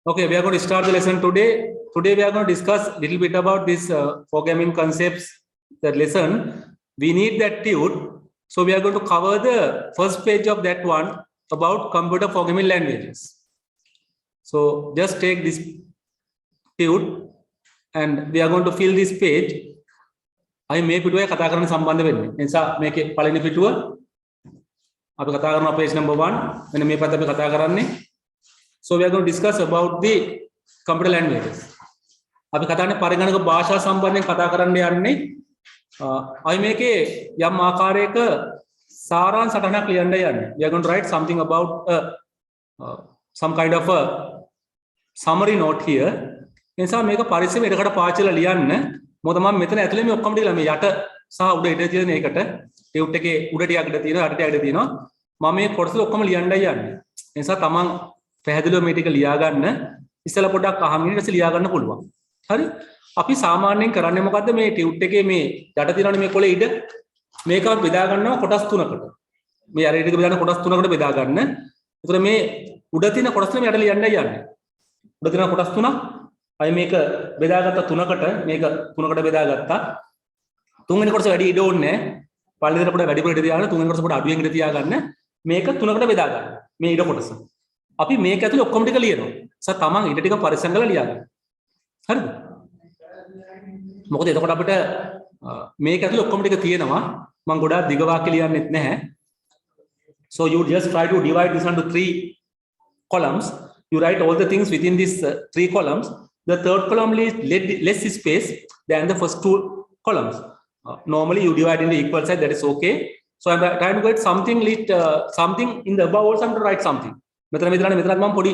Okay, we are going to start the lesson today. Today we are going to discuss a little bit about this programming concepts. That lesson, we need that tude. So we are going to cover the first page of that one about computer programming languages. So just take this tude and we are going to fill this page. I may put away kata karana sambandha wenne. Ensa meke paleni pituwa අපි කතා කරනවා page number 1 මෙන්න මේ පැත්ත අපි කතා කරන්නේ. So we are going to discuss about the computer languages. අපි කතා කරන්නේ පරිගණක භාෂා සම්බන්ධයෙන් කතා කරන්න යන්නේ. අපි මේකේ යම් ආකාරයක සාරාංශ සටහනක් ලියන්න යන්නේ. We are going to write something about some kind of a summary note here. එනිසා මේක පරිස්සමෙන් ඉඩකට පාවිච්චිලා ලියන්න. මොකද මම මෙතන ඇතුලේ මේ ඔක්කොම ටික මේ යට සහ උඩ ඉඩ තියෙන එකට ටියුට් එකේ උඩ ටිකක් ඉඩ තියෙනවා යට ටිකක් ඉඩ තියෙනවා. මම මේ කොටස ඔක්කොම ලියන්නයි යන්නේ. ඒ නිසා තමන් පැහැදිලිව මේ ටික ලියා ගන්න ඉස්සෙල්ලා පොඩ්ඩක් අහගෙන ඊට පස්සේ ලියා ගන්න පුළුවන්. හරි? අපි සාමාන්‍යයෙන් කරන්නේ මොකද්ද මේ ටියුට් එකේ මේ යට තියෙනවනේ මේ කොලේ ඉඩ මේක බෙදා ගන්නවා කොටස් තුනකට. මේ අර ටික බෙදාන කොටස් තුනකට බෙදා ගන්න. ඒතර මේ උඩ තියෙන කොටස් තුන යට ලියන්නයි යන්නේ. උඩ තියෙන කොටස් තුනක් අය මේක බෙදාගත්ත තුනකට මේක තුනකට බෙදාගත්තා. තුන්වෙනි කොටස වැඩි ඉඩ ඕනේ නැහැ. පළවෙනි දෙකට පොඩ වැඩිපුර ඉඩ තියාගන්න තුන්වෙනි කොටස පොඩ අඩුවෙන් ඉඩ තියාගන්න. මේක තුනකට බෙදා ගන්න. මේ ඉඩ කොටස. අපි මේක ඇතුලේ ඔක්කොම ටික ලියනවා. සත් තමන් ඉඩ ටික පරිස්සම් කරලා ලියා ගන්න. හරිද? මොකද එතකොට අපිට මේක ඇතුලේ ඔක්කොම ටික තියෙනවා. මම ගොඩාක් දිග වාක්‍ය ලියන්නෙත් නැහැ. So you just try to divide this into 3 columns. You write all the things within these 3 columns. The third column is less space than the first 2 columns. Normally you divide into equal side, that is okay. So I'm trying to get something something in the above also I'm to write something. මෙතනත් මම පොඩි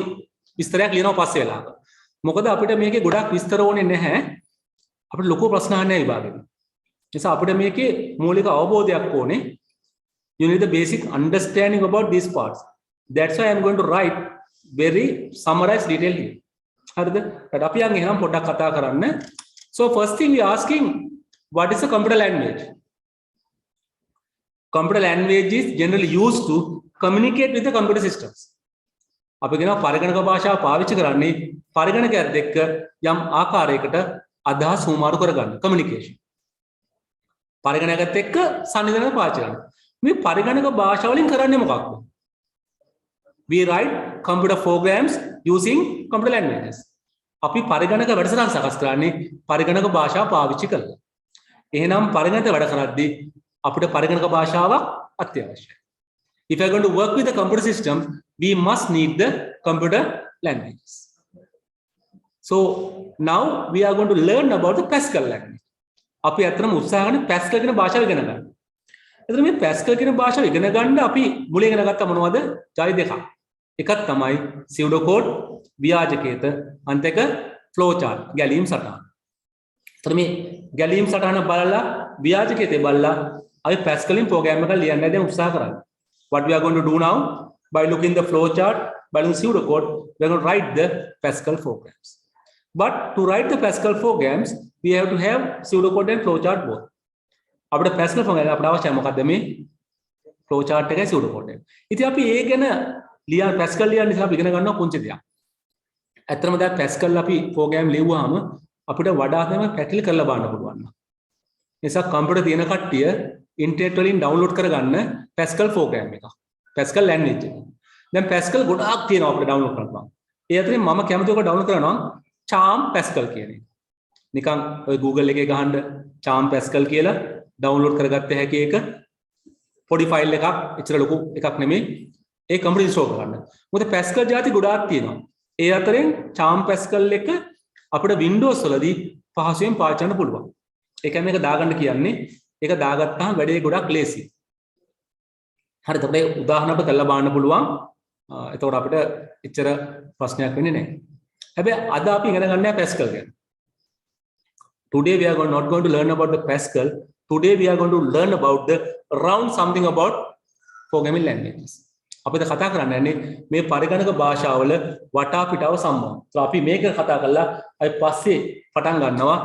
විස්තරයක් ලියනවා පස්සේ වෙලාවක. මොකද අපිට මේකේ ගොඩක් විස්තර ඕනේ නැහැ. අපිට ලොකු ප්‍රශ්න අහන්නේ විභාගෙදී. ඒ නිසා අපිට මේකේ මූලික අවබෝධයක් ඕනේ. You need the basic understanding about these parts. That's why I'm going to write very summarized detail here. හරිද? ඊට අපි යන් එහෙනම් පොඩ්ඩක් කතා කරන්න. So first thing we asking, what is a computer language? Computer language is generally used to communicate with the computer systems. අපි කියනවා පරිගණක භාෂාව පාවිච්චි කරන්නේ පරිගණකයත් එක්ක යම් ආකාරයකට අදහස් හුමාරු කරගන්න communication. පරිගණකයත් එක්ක සංනිධානය පාවිච්චි කරනවා. මේ පරිගණක භාෂාව වලින් කරන්නේ මොකක්ද? We write computer programs using computer languages. අපි පරිගණක වැඩසටහන් සකස් කරන්නේ පරිගණක භාෂාව පාවිච්චි කරලා. එහෙනම් පරිගණක වැඩ කරද්දී අපිට පරිගණක භාෂාවක් අත්‍යවශ්‍යයි. If you are going to work with the computer system, we must need the computer languages. So now we are going to learn about the Pascal language. අපි අතරම උත්සාහ කරන Pascal කියන භාෂාව ඉගෙන ගන්න. එතන මේ Pascal කියන භාෂාව ඉගෙන ගන්න අපි මුලින් ඉගෙන ගත්තා මොනවද? ජාලි දෙකක්. එකක් තමයි pseudocode ව්‍යාජකේත අනිත් එක flow chart ගැලීම් සටහන. එතන මේ ගැලීම් සටහන බලලා ව්‍යාජකේතේ බලලා අපි Pascalin program එකක් ලියන්න දැන් උත්සාහ කරන්නේ. What we are going to do now, by looking the flow chart, by looking pseudocode, we are going to write the Pascal programs. But to write the Pascal programs, we have to have pseudocode and flow chart both. අපිට Pascal program අපිට අවශ්‍යයි මොකද්ද මේ flow chart එකයි pseudocode එක. ඉතින් අපි ඒ ගැන ලියන Pascal ලියන්න ඉතින් අපි ඉගෙන ගන්නවා පුංචි දෙයක්. ඇත්තටම දැන් Pascal අපි program ලියුවාම අපිට වඩා තමයි පැටලි කරලා බලන්න පුළුවන්. ඒ නිසා කම්පියුටර් තියෙන කට්ටිය ඉන්ටර්නෙට් වලින් ඩවුන්ලෝඩ් කරගන්න Pascal program එක. Pascal language එක. දැන් Pascal ගොඩාක් තියෙනවා අපිට ඩවුන්ලෝඩ් කරන්න. ඒ අතරින් මම කැමති ඔක ඩවුන්ලෝඩ් කරනවා Charm Pascal කියන එක. නිකන් ඔය Google එකේ ගහන්න Charm Pascal කියලා ඩවුන්ලෝඩ් කරගත්ත හැකි එක. පොඩි ෆයිල් එකක්, එච්චර ලොකු එකක් නෙමෙයි. ඒ කම්පියුටර් ඉන්ස්ටෝල් කරන්න. මොකද Pascal જાති ගොඩාක් තියෙනවා. ඒ අතරින් Charm Pascal එක අපිට Windows වලදී පහසුවෙන් පාවිච්චි කරන්න පුළුවන්. ඒ කියන්නේ මේක දාගන්න කියන්නේ ඒක දාගත්තාම වැඩේ ගොඩක් ලේසි. හරිද? අපිට උදාහරණ අපිට කරලා බලන්න පුළුවන්. එතකොට අපිට එච්චර ප්‍රශ්නයක් වෙන්නේ නැහැ. හැබැයි අද අපි ඉගෙන ගන්න Pascal ගැන. Today we are not going to learn about the Pascal. Today we are going to learn about the around something about programming languages. අපිට කතා කරන්න යන්නේ මේ පරිගණක භාෂාවල වටා පිටාව සම්බන්ධ. අපි මේක කතා කරලා අපි පස්සේ පටන් ගන්නවා.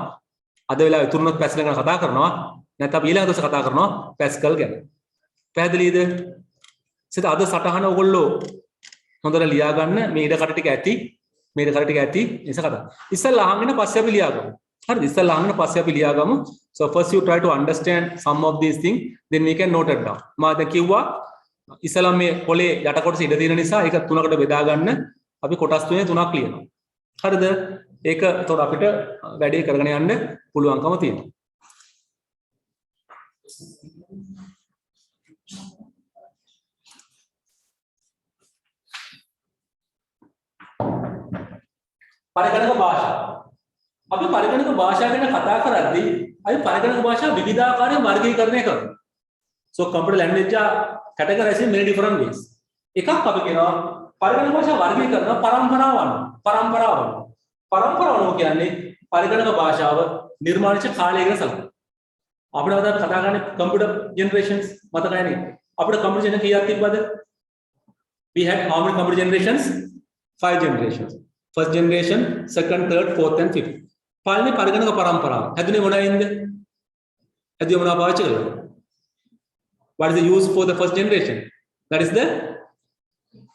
අද වෙලාවේ තුරුනොත් Pascal ගැන කතා කරනවා. නැත්නම් අපි ඊළඟ දවසේ කතා කරනවා Pascal ගැන. පැහැදිලිද? සිත අද සටහන ඔයගොල්ලෝ හොඳට ලියා ගන්න මේ ඉඩ කට ටික ඇති. මේක කරට ඇති නිසා කතා. ඉස්සෙල්ලා අහගෙන පස්සේ අපි ලියා ගමු. හරිද? ඉස්සෙල්ලා අහගෙන පස්සේ අපි ලියා ගමු. So first you try to understand some of these things, then we can note it down. මා දැන් කිව්වා ඉස්සෙල්ලා මේ පොලේ යට කොටස ඉඳ තියෙන නිසා ඒක තුනකට බෙදා ගන්න අපි කොටස් තුනේ තුනක් ලියනවා. හරිද? ඒක එතකොට අපිට වැඩේ කරගෙන යන්න පුළුවන්කම තියෙනවා. පරිගණක භාෂා. අපි පරිගණක භාෂාව ගැන කතා කරද්දී අපි පරිගණක භාෂා විවිධාකාරයෙන් වර්ගීකරණය කරනවා. So computer language categorized in many different ways. එකක් අපි කියනවා පරිගණක භාෂා වර්ගීකරණ පරම්පරාවන්. පරම්පරාවන් කියන්නේ පරිගණක භාෂාව නිර්මාණය කාලය ගැන සලකනවා. අපිට අද කතා කරන්නේ computer generations මතකයිනේ. අපිට computer generation කීයක් තිබ්බද? We had how many computer generations? 5 generations. First generation, second, third, fourth and fifth. පළවෙනි පරිගණක පරම්පරාව. හැදුනේ මොනයින්ද? හැදුවේ මොනවා පාවිච්චි කරලාද? What is the use for the first generation? That is the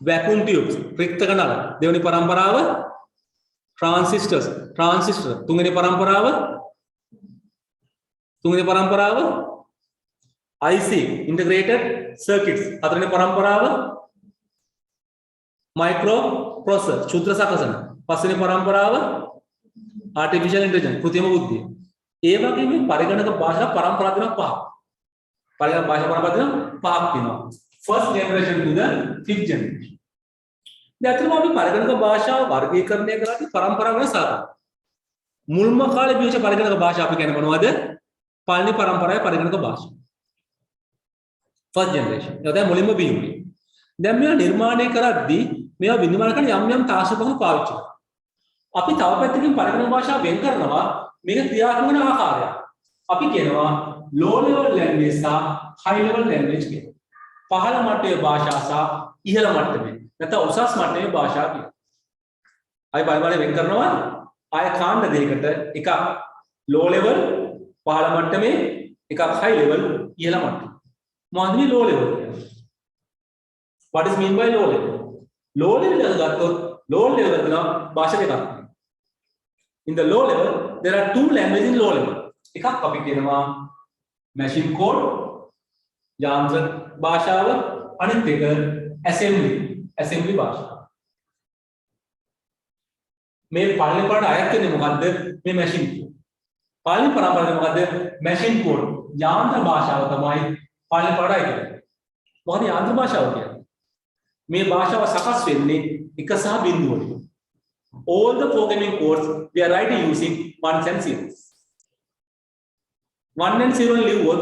vacuum tubes. රික්තක නල. දෙවෙනි පරම්පරාව transistors. Transistor. තුන්වෙනි පරම්පරාව IC, integrated circuits. හතරවෙනි පරම්පරාව microprocessor, ක්ෂුද්‍ර සකසන. පස්වෙනි පරම්පරාව artificial intelligence, කෘත්‍රිම බුද්ධිය. ඒ වගේ මේ පරිගණක භාෂා පරම්පරා දෙකක් පහක්. පරිගණක භාෂා පරම්පරා දෙකක් පහක් තියෙනවා. First generation to the fifth generation. දැන් අතනම අපි පරිගණක භාෂාව වර්ගීකරණය කරලා පරම්පරාව වෙනස් කරනවා. මුල්ම කාලේ බිහිවෙච්ච පරිගණක භාෂා අපි කියන්නේ මොනවද? පළවෙනි පරම්පරාවේ පරිගණක භාෂා. First generation. ඒක තමයි මුලින්ම බිහිවුනේ. දැන් මේවා නිර්මාණය කරද්දී මේවා විනිමය කරන යම් තාක්ෂණික පාවිච්චි කරනවා. අපි තව පැත්තකින් පරිගණක භාෂාව වෙන් කරනවා මේක ක්‍රියාත්මක වෙන ආකාරය. අපි කියනවා low level language සහ high level language කියලා. පහළ මට්ටමේ භාෂා සහ ඉහළ මට්ටමේ නැත්නම් උසස් මට්ටමේ භාෂා කියලා. අය බලවල වෙන් කරනවා ආය කාණ්ඩ දෙකකට එකක් low level පහළ මට්ටමේ එකක් high level ඉහළ මට්ටමේ. මොනවද මේ low level කියන්නේ? What is mean by low level? Low level එක ගත්තොත් low level එක භාෂා දෙකක්. In the low level there are two languages in low level. එකක් අපි කියනවා machine code යාන්ත්‍ර භාෂාව, අනිත් එක assembly භාෂාව. මේ පළවෙනි පාඩට අයත් වෙන්නේ මොකද්ද? මේ machine code. පළවෙනි පරම්පරාවේ මොකද්ද? machine code යාන්ත්‍ර භාෂාව තමයි පළවෙනි පාඩට අයත් වෙන්නේ. මොකද යාන්ත්‍ර භාෂාව කියන්නේ? මේ භාෂාව සකස් වෙන්නේ එක සහ බිංදුව වලින්. All the programming codes we are writing using ones and zeros. 1 and 0 ලිව්වොත්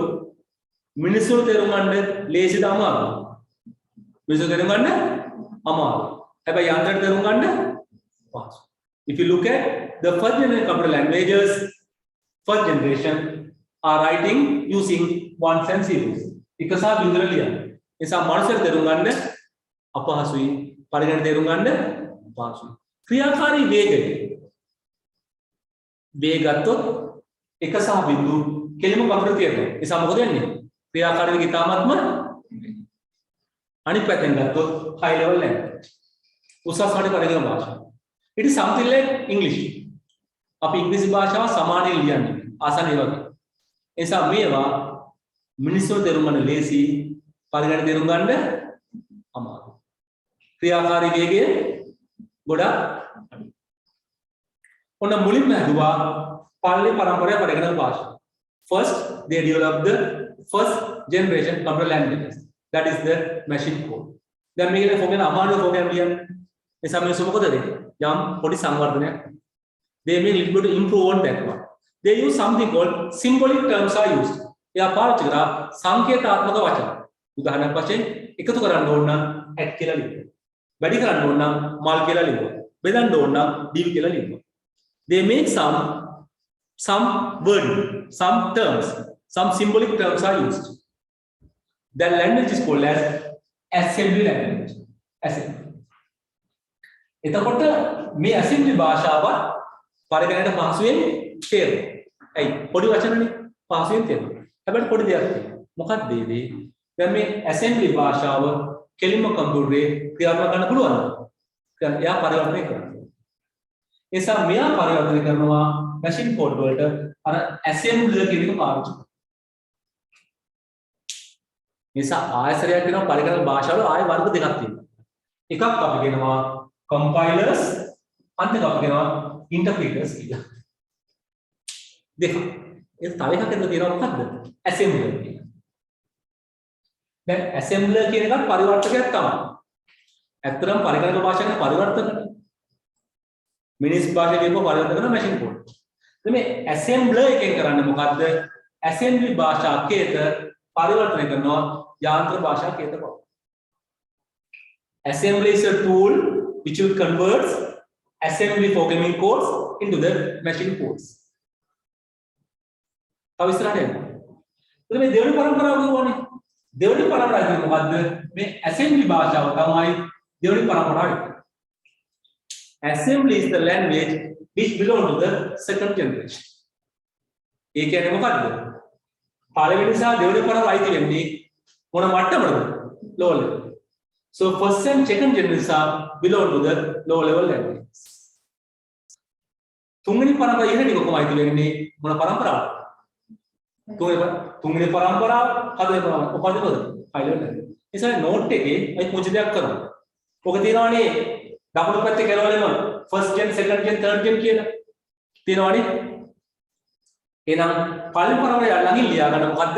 මිනිස්සුන්ට තේරුම් ගන්න ලේසිද අමාරුද? මිනිස්සුන්ට තේරුම් ගන්න අමාරුයි. හැබැයි යන්ත්‍රයට තේරුම් ගන්න පහසුයි. If you look at the first generation computer languages, first generation are writing using ones and zeros. එක සහ බිංදුව ලියන්න. ඒ නිසා මනුස්සයෙක් තේරුම් ගන්න අපහසුයි. පරිගණක තේරුම් ගන්න අපහසුයි. ක්‍රියාකාරී වේගය ගත්තොත් එක සහ බිංදු කෙලිම කම්පියුටර් තියෙනවා. ඒ නිසා මොකද වෙන්නේ? ක්‍රියාකාරී වේගය ඉතාමත්ම අනිත් පැත්තෙන් ගත්තොත් high level language. උසස් මට්ටමේ පරිගණක භාෂාව. It is something like English. අපි ඉංග්‍රීසි භාෂාව සමානව ලියන්නේ. ආසන්න ඒ වගේ. ඒ නිසා මේවා මිනිස්සුන්ට තේරුම් ගන්න ලේසි, පරිගණක තේරුම් ගන්න අමාරුයි. ක්‍රියාකාරී වේගය ගොඩක් ඔන්න මුලින්ම හදුවා පළවෙනි පරම්පරාවේ පරිගණක භාෂා. First they developed the first generation computer languages, that is the machine code. දැන් මේකේ ප්‍රෝග්‍රෑම් අමාරු ප්‍රෝග්‍රෑම් ලියන්න මේ සමහර මොකද දෙන්නේ යම් පොඩි සංවර්ධනයක් they may little bit improve on that one. They use something called symbolic terms are used. එයා පාවිච්චි කරා සංකේතාත්මක වචන. උදාහරණයක් වශයෙන් එකතු කරන්න ඕන නම් add කියලා ලියන්න. වැඩි කරන්න ඕන නම් මල් කියලා ලියන්න. බෙදන්න ඕන නම් div කියලා ලියන්න. They make some word, some terms, some symbolic terms are used. That language is called as assembly language. Assembly. එතකොට මේ assembly භාෂාව පරිගණකයට පහසුවෙන් තේරෙනවා. ඇයි? පොඩි වචනනේ පහසුවෙන් තේරෙනවා. හැබැයි පොඩි දෙයක් තියෙනවා. මොකක්ද මේ? දැන් මේ assembly භාෂාව කෙලින්ම කම්පියුටරේ ක්‍රියාත්මක කරන්න පුළුවන්ද? එයා පරිවර්තනය කරනවා. නිසා මෙයා පරිවර්තනය කරනවා machine code වලට අර assembler කියන එක පාවිච්චි කරනවා. නිසා ආයතරයක් වෙනවා පරිගණක භාෂාවල ආය වර්ග දෙකක් තියෙනවා. එකක් අපි කියනවා compilers අනිත් එක අපි කියනවා interpreters කියලා. දෙක. ඒ තව එකක් ඇතුළේ තියෙනවා මොකද්ද? assembler කියලා. දැන් assembler කියන එකත් පරිවර්තකයක් තමයි. ඇත්තටම පරිගණක භාෂාවේ පරිවර්තකනේ. මිනිස් භාෂාවේ පරිවර්තන කරන machine code. ඉතින් මේ assembler එකෙන් කරන්නේ මොකද්ද? assembly භාෂා කේත පරිවර්තනය කරනවා යාන්ත්‍ර භාෂා කේත බව. Assembly is a tool which will convert assembly programming codes into the machine codes. තව ඉස්සරහට යන්න. ඉතින් මේ දෙවෙනි පරම්පරාව කියවනේ. දෙවෙනි පරම්පරාව කියන්නේ මොකද්ද? මේ assembly භාෂාව තමයි දෙවෙනි පරම්පරාව. Assembly is the language which belong to the second generation. ඒ කියන්නේ මොකද්ද? පළවෙනි සහ දෙවෙනි පරම්පරාව අයිති වෙන්නේ මොන මට්ටමකටද? low level. So first and second generation belong to the low level language. තුන්වෙනි පරම්පරාව ඉහළට කොහොම අයිති වෙන්නේ මොන පරම්පරාවද? තුන්වෙනි පරම්පරාව හතරවෙනි පරම්පරාව කොහොමද? high level language. ඒ නිසා note එකේ අපි පුංචි දෙයක් කරමු. ඔක තියෙනවානේ දකුණු පැත්තේ කරවලම first gen second gen third gen කියලා තියෙනවානේ. එහෙනම් පළවෙනි පරම්පරාව ළඟින් ලියා ගන්න මොකද්ද?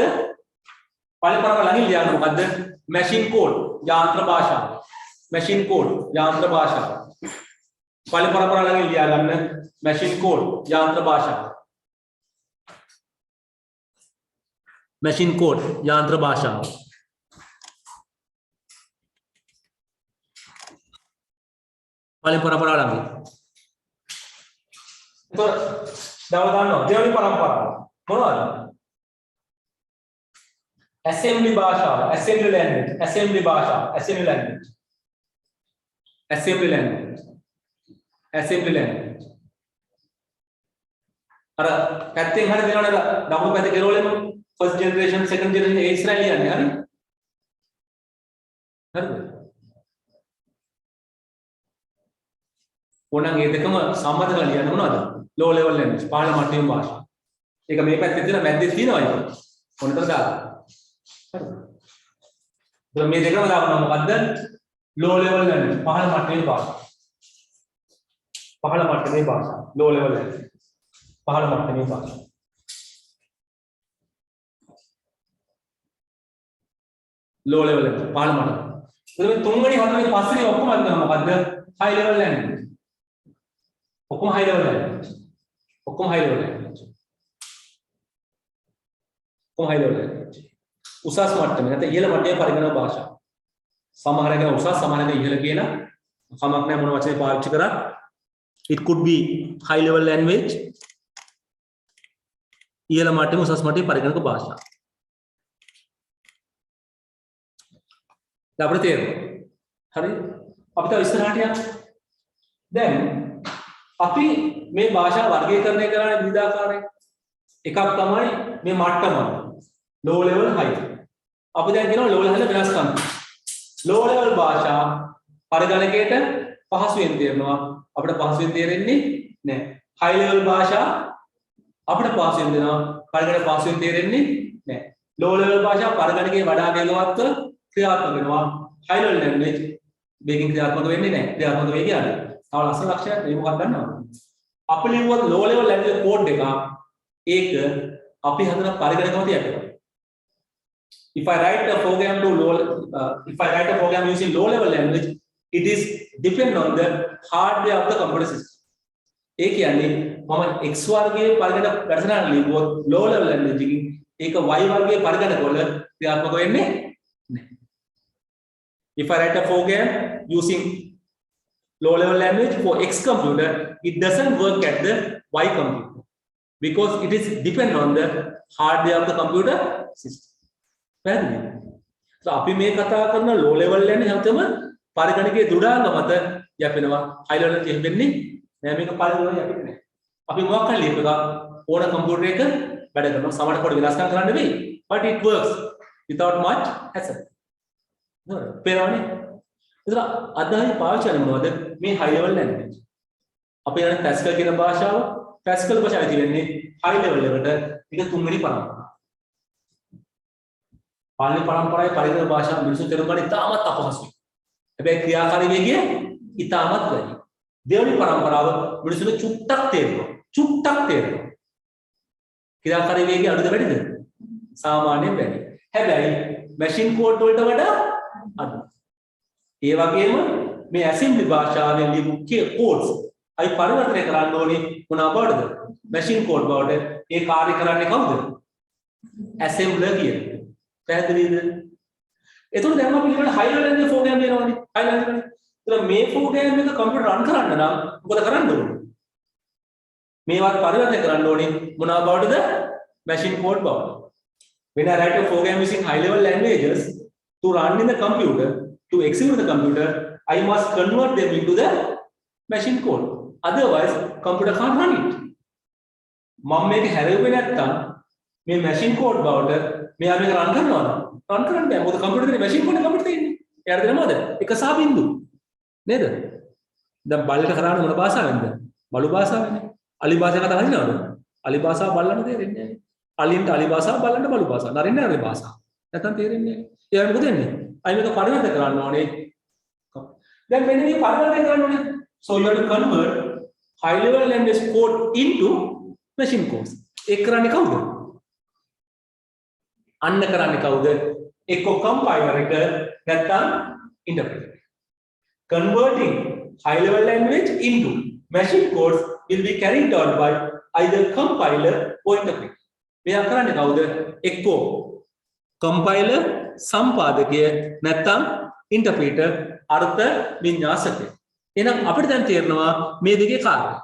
පළවෙනි පරම්පරාව ළඟින් ලියා ගන්න මොකද්ද? machine code යාන්ත්‍ර භාෂාව. machine code යාන්ත්‍ර භාෂාව. පළවෙනි පරම්පරාව ළඟින් ලියා ගන්න machine code යාන්ත්‍ර භාෂාව. machine code යාන්ත්‍ර භාෂාව. පළවෙනි පරම්පරාව ළඟින්. එතකොට දව ගන්නවා දෙවෙනි පරම්පරාව මොනවද? assembly භාෂාව, assembly language, assembly භාෂාව, assembly language, assembly language, assembly language. අර පැත්තෙන් හරිය දෙනවනේ දකුණු පැත්තේ කෙරවලෙම first generation second generation ඒ ඉස්සරහට යන්නේ හරි. හරිද? ඕනනම් මේ දෙකම සම්මත කරලා ලියන්න මොනවද? low level language පහළ මට්ටමේ භාෂාව. ඒක මේ පැත්තේ තියෙන මැද්දේ තියෙනවා ඒක. මොනතර දාලා. හරිද? මේ දෙකම දානවා මොකද්ද? low level language පහළ මට්ටමේ භාෂාව. පහළ මට්ටමේ භාෂාව. low level language. පහළ මට්ටමේ භාෂාව. low level language පහළ මට්ටම. එතකොට තුන්වෙනි හතරවෙනි පස්වෙනි ඔක්කොම අද මොකද්ද? high level language. ඔක්කොම high level language. ඔක්කොම high level language. ඔක්කොම high level language. උසස් මට්ටමේ නැත්නම් ඉහළ මට්ටමේ පරිගණක භාෂාව. සමහර එක උසස් සමහර එක ඉහළ කියන කමක් නැහැ මොන වචනේ පාවිච්චි කරත් it could be high level language ඉහළ මට්ටමේ උසස් මට්ටමේ පරිගණක භාෂාව. දැන් අපිට තේරෙනවා. හරි? අපි තව ඉස්සරහට යමු. දැන් අපි මේ භාෂා වර්ගීකරණය කරන්නේ විවිධාකාරයෙන්. එකක් තමයි මේ මට්ටම low level high. අපි දැන් කියනවා low level වෙනස්කම්. low level භාෂා පරිගණකයට පහසුවෙන් තේරෙනවා. අපිට පහසුවෙන් තේරෙන්නේ නැහැ. high level භාෂා අපිට පහසුවෙන් දෙනවා. පරිගණක පහසුවෙන් තේරෙන්නේ නැහැ. low level භාෂා පරිගණකයේ වඩා වේගවත්ව ක්‍රියාත්මක වෙනවා. high level language වේගින් ක්‍රියාත්මක වෙන්නේ නැහැ. ක්‍රියාත්මක වෙයි කියන්නේ. තව ලස්සන ලක්ෂණයක් මේ මොකක්ද දන්නවද? අපි ලියුවත් low level language code එක ඒක අපි හදන පරිගණක මත යටවෙනවා. If I write a program using low level language, it is depend on the hardware of the computer system. ඒ කියන්නේ මම x වර්ගයේ පරිගණක වැඩසටහන ලියුවොත් low level language එකකින් ඒක y වර්ගයේ පරිගණක වල ක්‍රියාත්මක වෙන්නේ නැහැ. If I write a program using low level language for X computer, it doesn't work at the Y computer because it is depend on the hardware of the computer system. පැහැදිලිද? So අපි මේ කතා කරන low level language හැමතෙම පරිගණකයේ දුඩාංග මත යැපෙනවා. high level language වෙන්නේ නෑ මේක පරිගණකයේ යැපෙන්නේ නෑ. අපි මොකක් හරි ලියපු එක ඕන කම්පියුටර් එක වැඩ කරනවා. සමහර කොට වෙනස්කම් කරන්න වෙයි. But it works without much hassle. නේද? පේනවනේ? එතන අද හරි පාවිච්චි කරන්නේ මොනවද? මේ high level language. අපි යන පැස්කල් කියන භාෂාව පැස්කල් භාෂාවේ තියෙන්නේ high level එකට ඒක තුන්වෙනි පරම්පරාව. පාලි පරම්පරාවේ පරිගණක භාෂාව මිනිස්සු තේරුම් ගන්න ඉතාමත් අපහසුයි. හැබැයි ක්‍රියාකාරී වේගය ඉතාමත් වැඩි. දෙවෙනි පරම්පරාව මිනිස්සුන්ට චුට්ටක් තේරෙනවා. චුට්ටක් තේරෙනවා. ක්‍රියාකාරී වේගය අඩුද වැඩිද? සාමාන්‍යයෙන් වැඩි. හැබැයි මැෂින් කෝඩ් වලට වඩා අඩුයි. ඒ වගේම මේ ඇසෙම්බලි භාෂාවෙන් ලියපු කෝඩ්ස් අයි පරිවර්තනය කරන්න ඕනේ මොනවා බවටද? මැෂින් කෝඩ් බවට. ඒ කාර්ය කරන්නේ කවුද? ඇසෙම්බලර් කියන්නේ. පැහැදිලිද? එතකොට දැන් අපි ඊළඟ හයි ලෙවල් එකේ ප්‍රෝග්‍රෑම් දෙනවානේ. හයි ලෙවල් එකේ. ඒතර මේ ප්‍රෝග්‍රෑම් එක කම්පියුටර් රන් කරන්න නම් මොකද කරන්න ඕනේ? මේවත් පරිවර්තනය කරන්න ඕනේ මොනවා බවටද? machine code බවට. When I write a program using high level languages to run in the computer, to execute the computer, I must convert them into the machine code. Otherwise, computer can't run it. මම මේක හැරෙුවේ නැත්තම් මේ machine code බවට මෙයා මේක run කරනවද? run කරන්න බෑ. මොකද computer තියෙන machine code computer තියෙන්නේ. එයාට දෙන මොකද? එක සහ බිංදු. නේද? දැන් බල්ලට කරන්නේ මොන භාෂාවෙන්ද? බලු භාෂාවෙන්නේ. අලි භාෂාව කතා කරනවද? අලි භාෂාව බල්ලන්ට තේරෙන්නේ නැහැ. අලින්ට අලි භාෂාව බල්ලන්ට බලු භාෂාව. නරින්ට නරි භාෂාව. නැත්තම් තේරෙන්නේ නැහැ. එයා මොකද වෙන්නේ? අයි මේක පරිවර්තන කරන්න ඕනේ. දැන් මෙන්න මේ පරිවර්තන කරන්න ඕනේ. So you have to convert high level language code into machine codes. ඒක කරන්නේ කවුද? අන්න කරන්නේ කවුද? එක්ක compiler එක නැත්තම් interpreter. Converting high level language into machine codes will be carried out by either compiler or interpreter. මෙයා කරන්නේ කවුද? එක්කෝ compiler සම්පාදකය නැත්තම් interpreter අර්ථ වින්‍යාසකය. එහෙනම් අපිට දැන් තේරෙනවා මේ දෙකේ කාර්යය.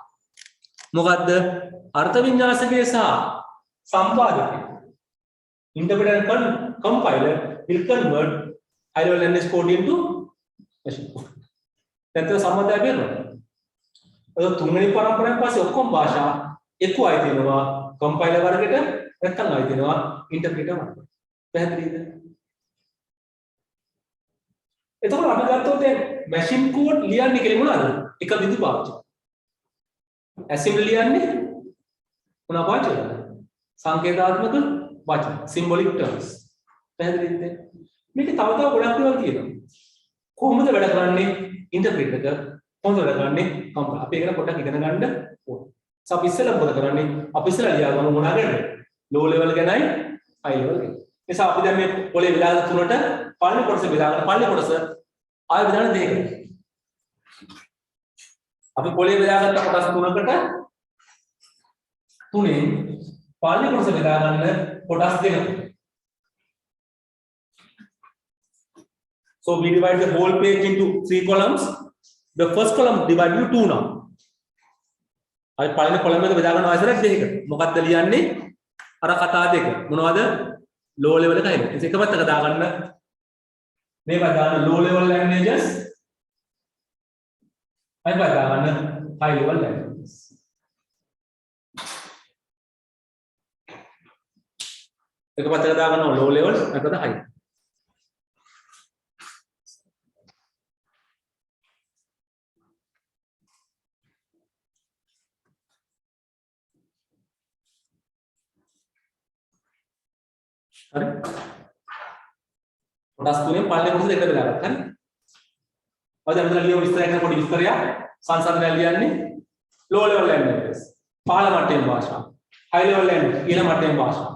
මොකද්ද? අර්ථ වින්‍යාසකය සහ සම්පාදකය. Interpreter and compiler will convert high level language code into machine code. දැන් තව සම්බන්ධය බලන්න. අද තුන්වෙනි පරම්පරාවෙන් පස්සේ ඔක්කොම භාෂා එක්ක ආයි තියෙනවා compiler වර්ගයට නැත්නම් ආයි තියෙනවා interpreter වර්ගයට. පැහැදිලිද? එතකොට අපි ගත්තොත් machine code ලියන්නේ කියන්නේ මොනවද? එක විදි පාවිච්චි. assembly ලියන්නේ මොනවා පාවිච්චි කරනවද? සංකේතාත්මක වචන, symbolic terms. පැහැදිලිද? මේක තව තව ගොඩක් දේවල් තියෙනවා. කොහොමද වැඩ කරන්නේ? interpreter එක කොහොමද වැඩ කරන්නේ? compiler. අපි ඒක පොඩ්ඩක් ඉගෙන ගන්න ඕනේ. අපි ඉස්සෙල්ලා මොකද කරන්නේ? අපි ඉස්සෙල්ලා ලියාගමු මොනවා ගැනද? low level ගැනයි high level ගැනයි. නිසා අපි දැන් මේ පොලේ විලාස තුනට පළවෙනි කොටස බෙදා ගන්න. පළවෙනි කොටස ආයෙ බෙදාන දෙකකට. අපි පොලේ බෙදාගත්ත කොටස් තුනකට තුනෙන් පළවෙනි කොටස බෙදා ගන්න කොටස් දෙකකට. So we divide the whole page into 3 columns. The first column divided into 2 now. අපි පළවෙනි කොලම් එක බෙදා ගන්න අවශ්‍යයක් දෙකකට. මොකක්ද ලියන්නේ? අර කතා දෙක. මොනවද? low level එක හයිලයිට්. ඒක පැත්තක දාගන්න. මේක දාන්න low level languages. අයිපත් දාගන්න high level languages. ඒක පැත්තක දාගන්න low level නැත්නම් high. හරි කොටස් තුනෙන් පළවෙනි කොටස දෙකට බෙදා ගන්න. හරි. ඔය දැන් මෙතන ලියව විස්තරයක් කරන පොඩි විස්තරයක් සංසන්දනය ලියන්නේ low level languages. පහළ මට්ටමේ භාෂා. high level language ඊළඟ මට්ටමේ භාෂා.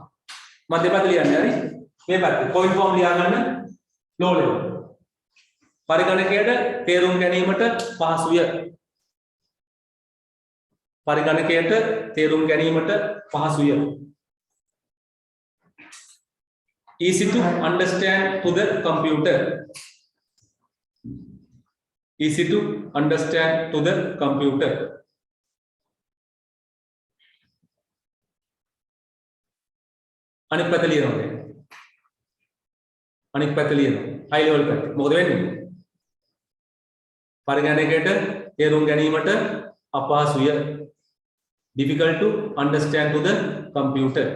මධ්‍ය පැත්ත ලියන්නේ හරි. මේ පැත්තේ point form ලියා ගන්න low level. පරිගණකයට තේරුම් ගැනීමට පහසුය. පරිගණකයට තේරුම් ගැනීමට පහසුය. Easy to understand to the computer. Easy to understand to the computer. අනිත් පැත්ත ලියනවා. අනිත් පැත්ත ලියනවා. high level පැත්ත. මොකද වෙන්නේ? පරිගණකයට තේරුම් ගැනීමට අපහසුය. Difficult to understand to the computer.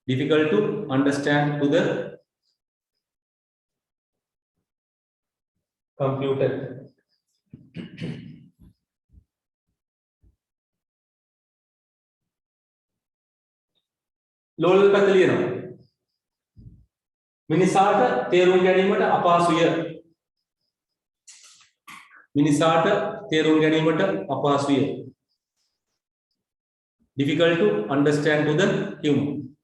Difficult to understand to the computer. low level පැත්ත ලියනවා. මිනිසාට තේරුම් ගැනීමට අපහසුය. මිනිසාට තේරුම් ගැනීමට අපහසුය. difficult to understand to the human.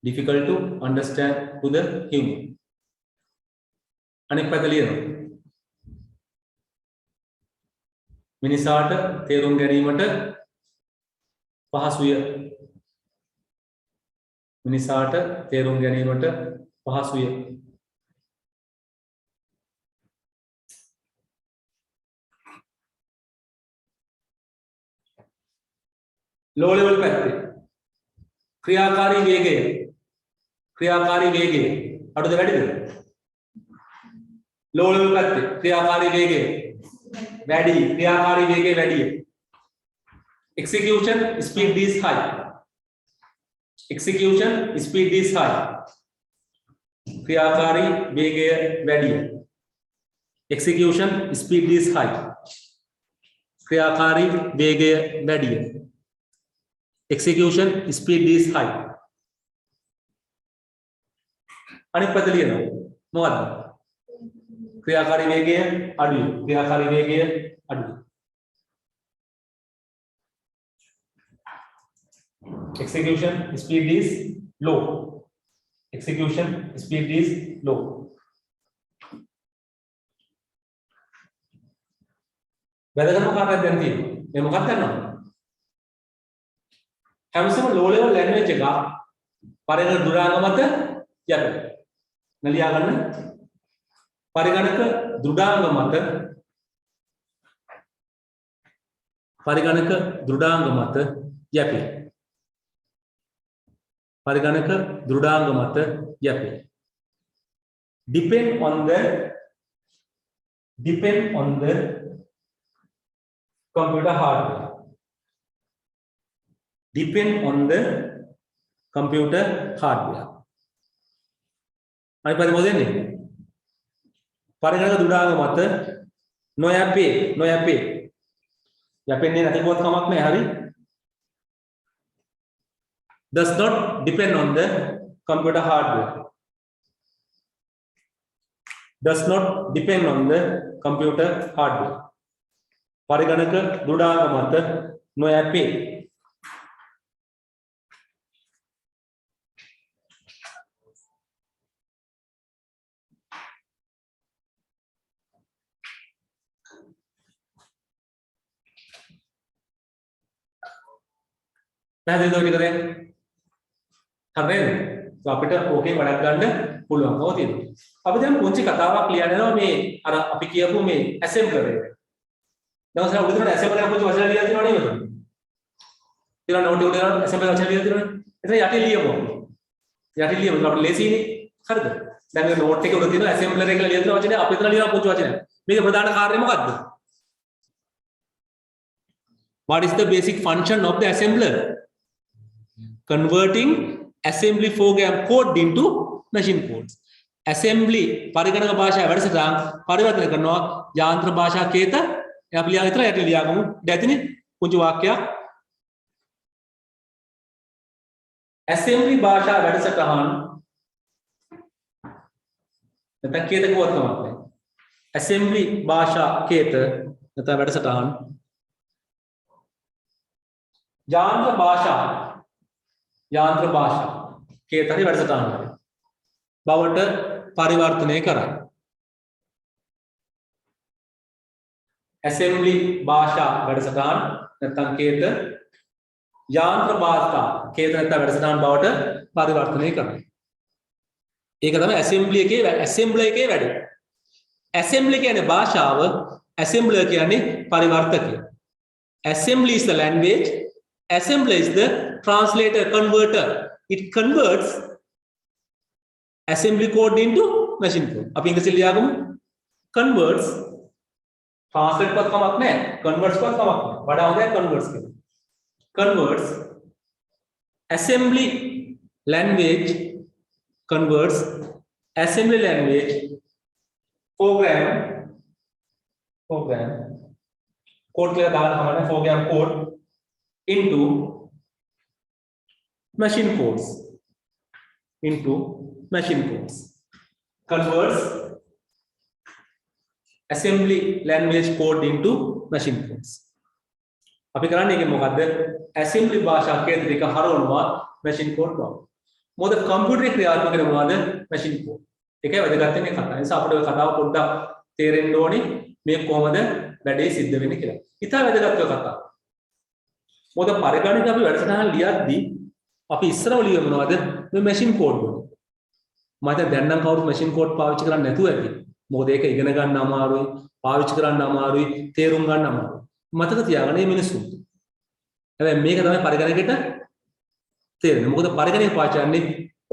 difficult to understand to the human. අනෙක් පැත්ත ලියනවා. මිනිසාට තේරුම් ගැනීමට පහසුය. මිනිසාට තේරුම් ගැනීමට පහසුය. low level පැත්තේ ක්‍රියාකාරී වේගය අඩුද වැඩිද? low level පැත්තේ ක්‍රියාකාරී වේගය වැඩි. ක්‍රියාකාරී වේගය වැඩි. execution speed is high. execution speed is high. ක්‍රියාකාරී වේගය වැඩි. execution speed is high. ක්‍රියාකාරී වේගය වැඩි. execution speed is high. අනිත් පැත්ත ලියනවා. මොකද්ද? ක්‍රියාකාරී වේගය අඩුයි. ක්‍රියාකාරී වේගය අඩුයි. execution speed is low. execution speed is low. වැදගත්ම කාරණා දැන් තියෙනවා. මේ මොකක්ද කරනවද? හැමසම low level language එක පරිගණක දුරාංග මත යටට. නලියා ගන්න. පරිගණක දෘඩාංග මත යැපේ. පරිගණක දෘඩාංග මත යැපේ. depend on the computer hardware. depend on the computer hardware. අනිත් පැත්තේ මොකද වෙන්නේ? පරිගණක දුඩාංග මත නොයැපේ. යැපෙන්නේ නැති කොහොත් කමක් නැහැ. හරි. does not depend on the computer hardware. does not depend on the computer hardware. පරිගණක දුඩාංග මත නොයැපේ. පැහැදිලිද ඔය ටික දැන්? හරිද? අපිට ඕකේ වැඩක් ගන්න පුළුවන්කම තියෙනවා. අපි දැන් පුංචි කතාවක් ලියන්න යනවා මේ අර අපි කියපු මේ ඇසෙම්බලර් එක. දැන් ඔය උඩට ඇසෙම්බලර් එක පුංචි වචන ලියලා තියෙනව නේද? ඊළඟ නෝට් එක උඩට ඇසෙම්බලර් වචන ලියලා තියෙනවනේ. එතන යටින් ලියමු. අපිට ලේසියිනේ. හරිද? දැන් මේ නෝට් එකේ උඩ තියෙන ඇසෙම්බලර් එක කියලා ලියන වචනේ අපි එතන ලියන පුංචි වචනයක්. මේක ප්‍රධාන කාර්යය මොකද්ද? What is the basic function of the assembler? Converting assembly program code into machine codes. assembly පරිගණක භාෂාව වැඩසටහන් පරිවර්තන කරනවා යාන්ත්‍ර භාෂා කේත. අපි ලියා විතර යට ලියාගමු. දැතිනේ පුංචි වාක්‍යයක්. assembly භාෂා වැඩසටහන් නැත්නම් කේත කෝත් තමයි. assembly භාෂා කේත නැත්නම් වැඩසටහන් යාන්ත්‍ර භාෂා කේතරි වැඩසටහන බවට පරිවර්තනය කරයි. assembly භාෂා වැඩසටහන් නැත්නම් කේත යාන්ත්‍ර භාෂා කේත නැත්නම් වැඩසටහන් බවට පරිවර්තනය කරයි. ඒක තමයි assembly එකේ වැඩ. assembly කියන්නේ භාෂාව, assembler කියන්නේ පරිවර්තකය. assembly is the language, assembler is the translator, converter. It converts assembly code into machine code. අපි ඉංග්‍රීසියෙන් ලියාගමු. converts translate කරත් කමක් නැහැ. converts කරත් කමක් නැහැ. වඩා හොඳයි converts කියලා. converts assembly language converts assembly language program code කියලා දාලා තමයි program code into machine codes. Into machine codes. Converts assembly language code into machine codes. අපි කරන්නේ ඒකේ මොකද්ද? assembly භාෂා කේන්ද්‍ර එක හරවනවා machine code බව. මොකද කම්පියුටරේ ක්‍රියාත්මක වෙන මොනවද? machine code. ඒකයි වැදගත් වෙන්නේ කතාව. ඒ නිසා අපිට ඔය කතාව පොඩ්ඩක් තේරෙන්න ඕනේ මේ කොහොමද වැඩේ සිද්ධ වෙන්නේ කියලා. ඉතින් වැදගත් ඔය කතාව. මොකද පරිගණක අපි වැඩසටහන ලියද්දී අපි ඉස්සරව ලියුවේ මොනවද? මේ machine code වල. මම දැන් නම් කවුරුත් machine code පාවිච්චි කරන්නේ නැතුව ඇති. මොකද ඒක ඉගෙන ගන්න අමාරුයි, පාවිච්චි කරන්න අමාරුයි, තේරුම් ගන්න අමාරුයි. මතක තියාගන්න මේ මිනිස්සු. හැබැයි මේක තමයි පරිගණකයට තේරෙන්නේ. මොකද පරිගණක පාවිච්චි කරන්නේ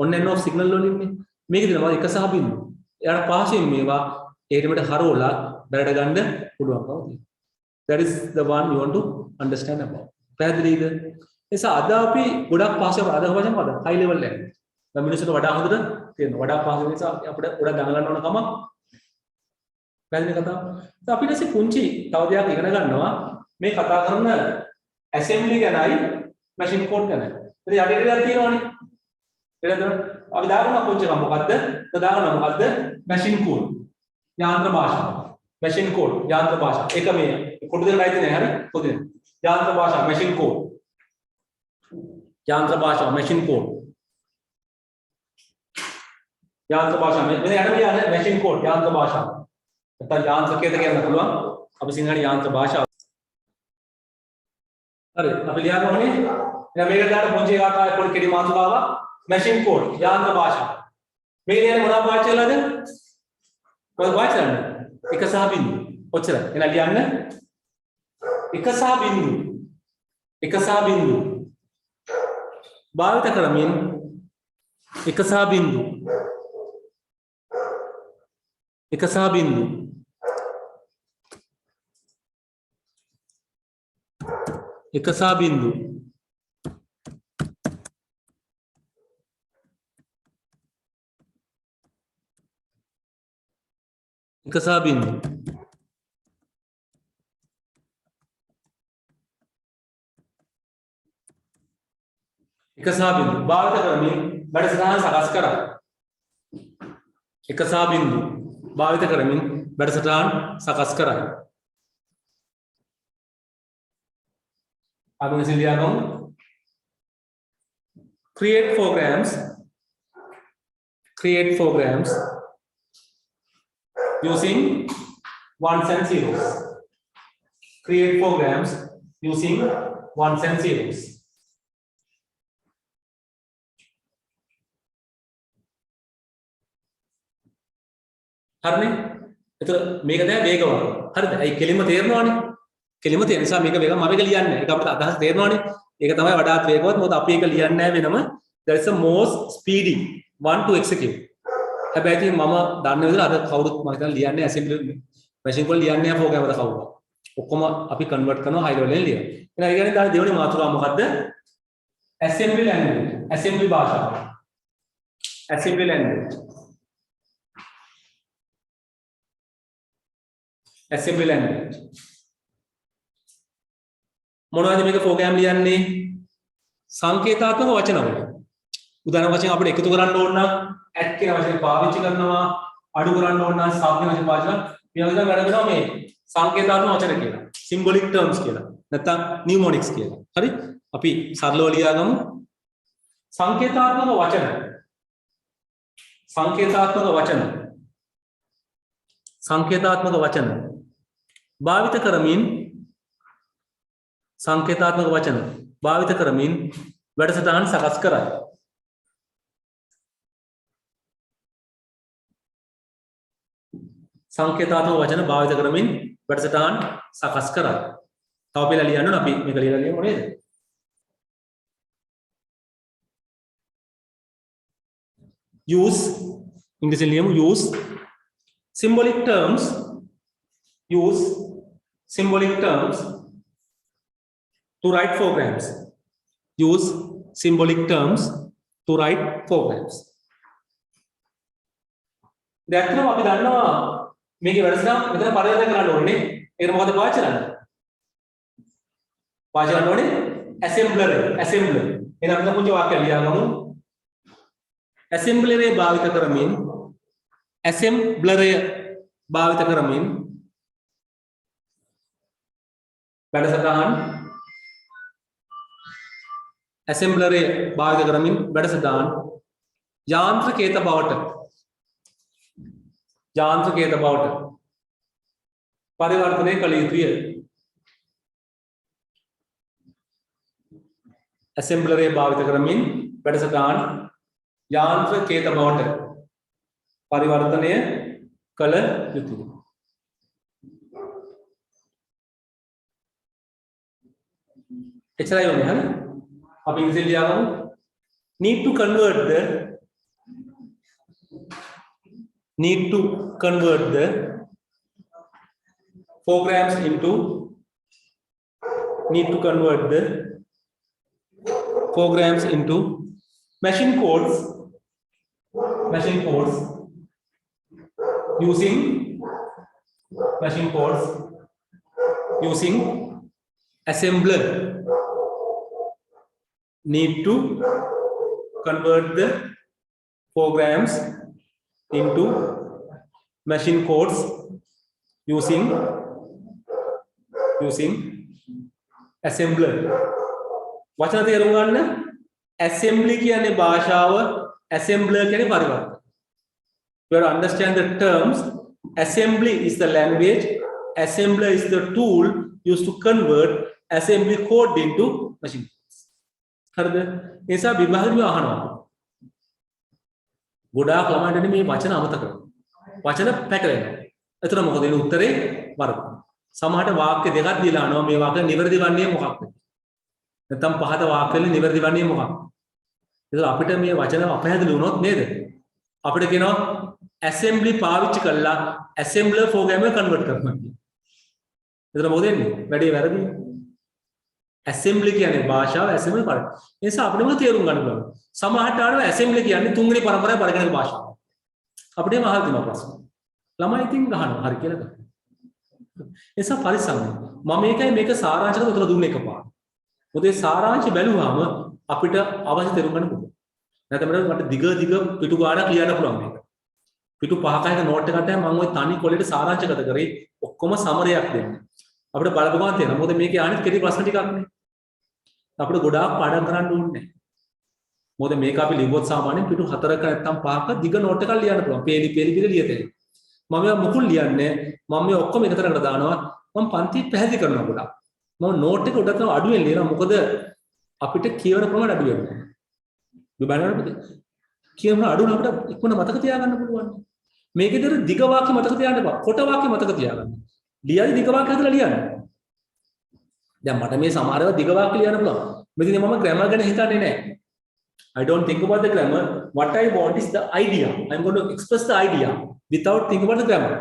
on and off signal වලින්නේ. මේකේ තියෙනවා එක සහ බිඳු. එයාට පහසුවෙන් මේවා ඒකෙමට හරවලා බැලට ගන්න පුළුවන්කම තියෙනවා. That is the one you want to understand about. පැහැදිලිද? එසා අද අපි ගොඩක් පහසුවෙන් අද වශයෙන් මොකද? high level එක. දැන් මිනිස්සුන්ට වඩා හොඳට තේරෙනවා. වඩා පහසු නිසා අපිට ගොඩක් දඟලන්න ඕන කමක් පැහැදිලි කතාව. දැන් අපි ඊට පස්සේ පුංචි තව දෙයක් ඉගෙන ගන්නවා. මේ කතා කරන assembly ගැනයි machine code ගැනයි. ඉතින් යටි දෙයක් තියෙනවනේ. එහෙනම් අපි දාගන්න පුංචි එක මොකද්ද? දාගන්න මොකද්ද? machine code. යාන්ත්‍ර භාෂාව. machine code යාන්ත්‍ර භාෂාව. ඒක මේ පොඩි දෙයක් නැති නේ හරි? පොඩි දෙයක්. යාන්ත්‍ර භාෂාව machine code. යාන්ත්‍ර භාෂාව machine code. යාන්ත්‍ර භාෂාව මෙන්න යන්න කියන්නේ machine code යාන්ත්‍ර භාෂාව. නැත්නම් යාන්ත්‍ර කේත කියන්න පුළුවන්. අපි සිංහල යාන්ත්‍ර භාෂාව. හරි අපි ලියාගමනේ. එහෙනම් මේකට දාන්න පොන්චි එකක් ආයේ පොඩි කෙටි මාතෘකාවක් machine code යාන්ත්‍ර භාෂාව. මේක කියන්නේ මොනවා පාවිච්චි කරලාද? මොකද පාවිච්චි කරන්නේ? එක සහ බිංදු. ඔච්චරයි. එහෙනම් ලියන්න එක සහ බිංදු. එක සහ බිංදු. භාවිත කරමින් එක සහ බිංදු. එක සහ බිංදු. එක සහ බිංදු. එක සහ බිංදු. එක සහ බිංදු. භාවිත කරමින් වැඩසටහන සකස් කරා. එක සහ බිංදු. භාවිත කරමින් වැඩසටහන් සකස් කරා. अब इसे लिया हम create programs using ones and zeros. Create programs using ones and zeros. හරිනේ? එතකොට මේක දැන් වේගවත්. හරිද? ඒ කෙලින්ම තේරෙනවනේ. කෙලිම තියෙන නිසා මේක වේගම මම එක ලියන්නේ නැහැ. ඒක අපිට අදහස් තේරෙනවනේ. ඒක තමයි වඩාත් වේගවත්. මොකද අපි ඒක ලියන්නේ නැහැ වෙනම. There is a most speedy one to execute. හැබැයි ඉතින් මම දන්න විදිහට අද කවුරුත් මම හිතන්නේ ලියන්නේ assembly machine code ලියන්නේ නැහැ program වල කවුරුත්. ඔක්කොම අපි convert කරනවා high level එකෙන් ලියන. එහෙනම් ඒ කියන්නේ දෙවෙනි මාතෘකාව මොකද්ද? assembly language. assembly භාෂාව. assembly language. assembly language. මොනවද මේක ප්‍රෝග්‍රෑම් ලියන්නේ? සංකේතාත්මක වචනවල. උදාහරණ වශයෙන් අපිට එකතු කරන්න ඕන නම් ඇඩ් කියන වචනේ පාවිච්චි කරනවා, අඩු කරන්න ඕන නම් සබ් කියන වචනේ පාවිච්චි කරනවා. මේ වගේ වැඩ කරනවා මේ සංකේතාත්මක වචන කියලා. symbolic terms කියලා. නැත්නම් mnemonics කියලා. හරි? අපි සරලව ලියාගමු. සංකේතාත්මක වචන. සංකේතාත්මක වචන. සංකේතාත්මක වචන. භාවිත කරමින් සංකේතාත්මක වචන භාවිත කරමින් වැඩසටහන් සකස් කරයි. සංකේතාත්මක වචන භාවිත කරමින් වැඩසටහන් සකස් කරයි. තව පෙළ ලියන්න ඕන අපි මේක ලියලා ගියමු නේද? use ඉංග්‍රීසියෙන් ලියමු use symbolic terms to write programs. Use symbolic terms to write programs. දැක්කම අපි දන්නවා මේකේ වැඩසටහන මෙතන පරිවර්තන කරන්න ඕනේ. ඒකට මොකද පාවිච්චි කරන්නේ? පාවිච්චි කරන්න ඕනේ assembler එහෙනම් අපි පුංචි වාක්‍යයක් ලියාගමු assembler භාවිත කරමින් වැඩසටහන් assembler භාවිත කරමින් වැඩසටහන් යාන්ත්‍රිකේත බවට පරිවර්තනය කළ යුතුය. assembler භාවිත කරමින් වැඩසටහන් යාන්ත්‍රිකේත බවට පරිවර්තනය කළ යුතුය. එච්චරයි වගේ හරි. අපි ඉංග්‍රීසියෙන් ලියාගමු. need to convert the programs into machine codes using assembler. Need to convert the programs into machine codes using assembler. වචන තේරුම් ගන්න. assembly කියන්නේ භාෂාව, assembler කියන්නේ පරිවර්තන. You have to understand the terms. Assembly is the language, assembler is the tool used to convert assembly code into machine codes. හරිද? ඒ නිසා විභාගෙම අහනවා. ගොඩාක් ළමයින්ට මේ වචන අමතක කරනවා. වචන පැටලෙනවා. එතන මොකද වෙන්නේ? උත්තරේ වරද. සමහරට වාක්‍ය දෙකක් දීලා අහනවා මේ වාක්‍ය නිවැරදි වන්නේ මොකක්ද? නැත්නම් පහත වාක්‍ය වල නිවැරදි වන්නේ මොකක්ද? ඒතර අපිට මේ වචන අපහැදිලි වුණොත් නේද? අපිට කියනවා assembly පාවිච්චි කරලා assembler program එක convert කරනවා කියලා. එතන මොකද වෙන්නේ? වැඩේ වැරදි. assembly කියන්නේ භාෂාව, assembly පරිවර්තන. ඒ නිසා අපිට මොකද තේරුම් ගන්න පුළුවන්. සමහරට ආනව assembly කියන්නේ තුන්වෙනි පරම්පරාවේ පරිගණක භාෂාව. අපිට මේ අහලා තියෙනවා ප්‍රශ්න. ළමයි ඉතින් ගහනවා හරි කියලා ගන්න. ඒ නිසා පරිස්සම්. මම මේක සාරාංශකට උතර දුන්නේ එකපාරට. මොකද ඒ සාරාංශය බැලුවාම අපිට අවශ්‍ය තේරුම් ගන්න පුළුවන්. නැත්නම් මට දිග පිටු ගානක් ලියන්න පුළුවන් මේක. පිටු 5ක නෝට් එකකට මම ওই තනි කොලෙට සාරාංශගත කරේ ඔක්කොම සමරයක් දෙන්න. අපිට බලපෑම් තියෙනවා. මොකද මේකේ අනිත් කෙටි ප්‍රශ්න ටිකක් නේ. අපිට ගොඩාක් පාඩම් කරන්න ඕනේ නැහැ. මොකද මේක අපි ලිව්වොත් සාමාන්‍යයෙන් පිටු 4ක නැත්නම් 5ක දිග නෝට් එකක් ලියන්න පුළුවන්. පේලි ලියතේ. මම මේවා මුකුල් ලියන්නේ මම මේ ඔක්කොම එකතරකට දානවා. මම පන්ති පැහැදිලි කරනවා ගොඩාක්. මම නෝට් එක උඩට අඩුවෙන් ලියනවා. මොකද අපිට කියවන ප්‍රමාණය අඩු වෙනවා. මේ බලන්න කියවන අඩු නම් අපිට ඉක්මනට මතක තියාගන්න පුළුවන්. මේකේතර දිග වාක්‍ය මතක තියාගන්න බෑ. කොට වාක්‍ය මතක තියාගන්න. ලියයි දිග වාක්‍ය හදලා ලියන්න. දැන් මට මේ සමහරව දිග වාක්‍ය ලියන්න පුළුවන්. මෙතන මම grammar ගැන හිතන්නේ නැහැ. I don't think about the grammar. What I want is the idea. I'm going to express the idea without thinking about the grammar.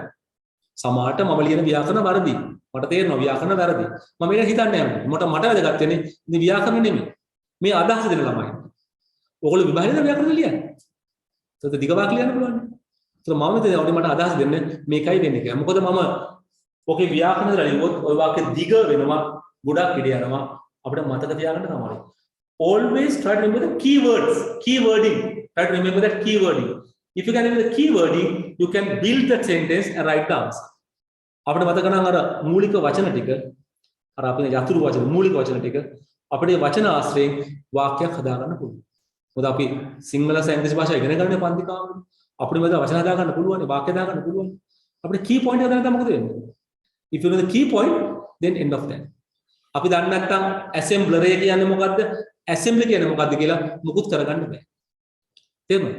සමහරට මම ලියන ව්‍යාකරණ වැරදි. මට තේරෙනවා ව්‍යාකරණ වැරදි. මම ඒක හිතන්නේ නැහැ. මට වැදගත් වෙන්නේ මේ ව්‍යාකරණ නෙමෙයි. මේ අදහස දෙන ළමයි. ඔයගොල්ලෝ විභාගයේ ව්‍යාකරණ ලියන්න. ඒත් දිග වාක්‍ය ලියන්න පුළුවන්. ඒත් මම හිතන්නේ මට අදහස් දෙන්න මේකයි වෙන්නේ කියලා. මොකද මම ඔකේ ව්‍යාකරණ දාලා ලියුවොත් ඔය වාක්‍ය දිග වෙනවා, ගොඩක් ඉඩ යනවා. අපිට මතක තියාගන්න තමයි. Always try to remember the keywording. Try to remember that keywording. If you can remember the keywording, you can build that sentence and write the answer. අපිට මතක නම් අර මූලික වචන ටික, අර අපේ යතුරු වචන මූලික වචන ටික අපේ වචන ආශ්‍රයෙන් වාක්‍යයක් හදාගන්න පුළුවන්. මොකද අපි සිංහල සංස්කෘත භාෂාව ඉගෙන ගන්න පන්ති කාමරේ අපිට මේ වචන හදාගන්න පුළුවන්, වාක්‍ය හදාගන්න පුළුවන්. අපිට key point එක දැනගන්න මොකද වෙන්නේ? If you know the key point, then end of that. අපි දන්නේ නැත්නම් assembler කියන්නේ මොකද්ද? assembly කියන්නේ මොකද්ද කියලා මුකුත් කරගන්න බෑ. තේරුණාද?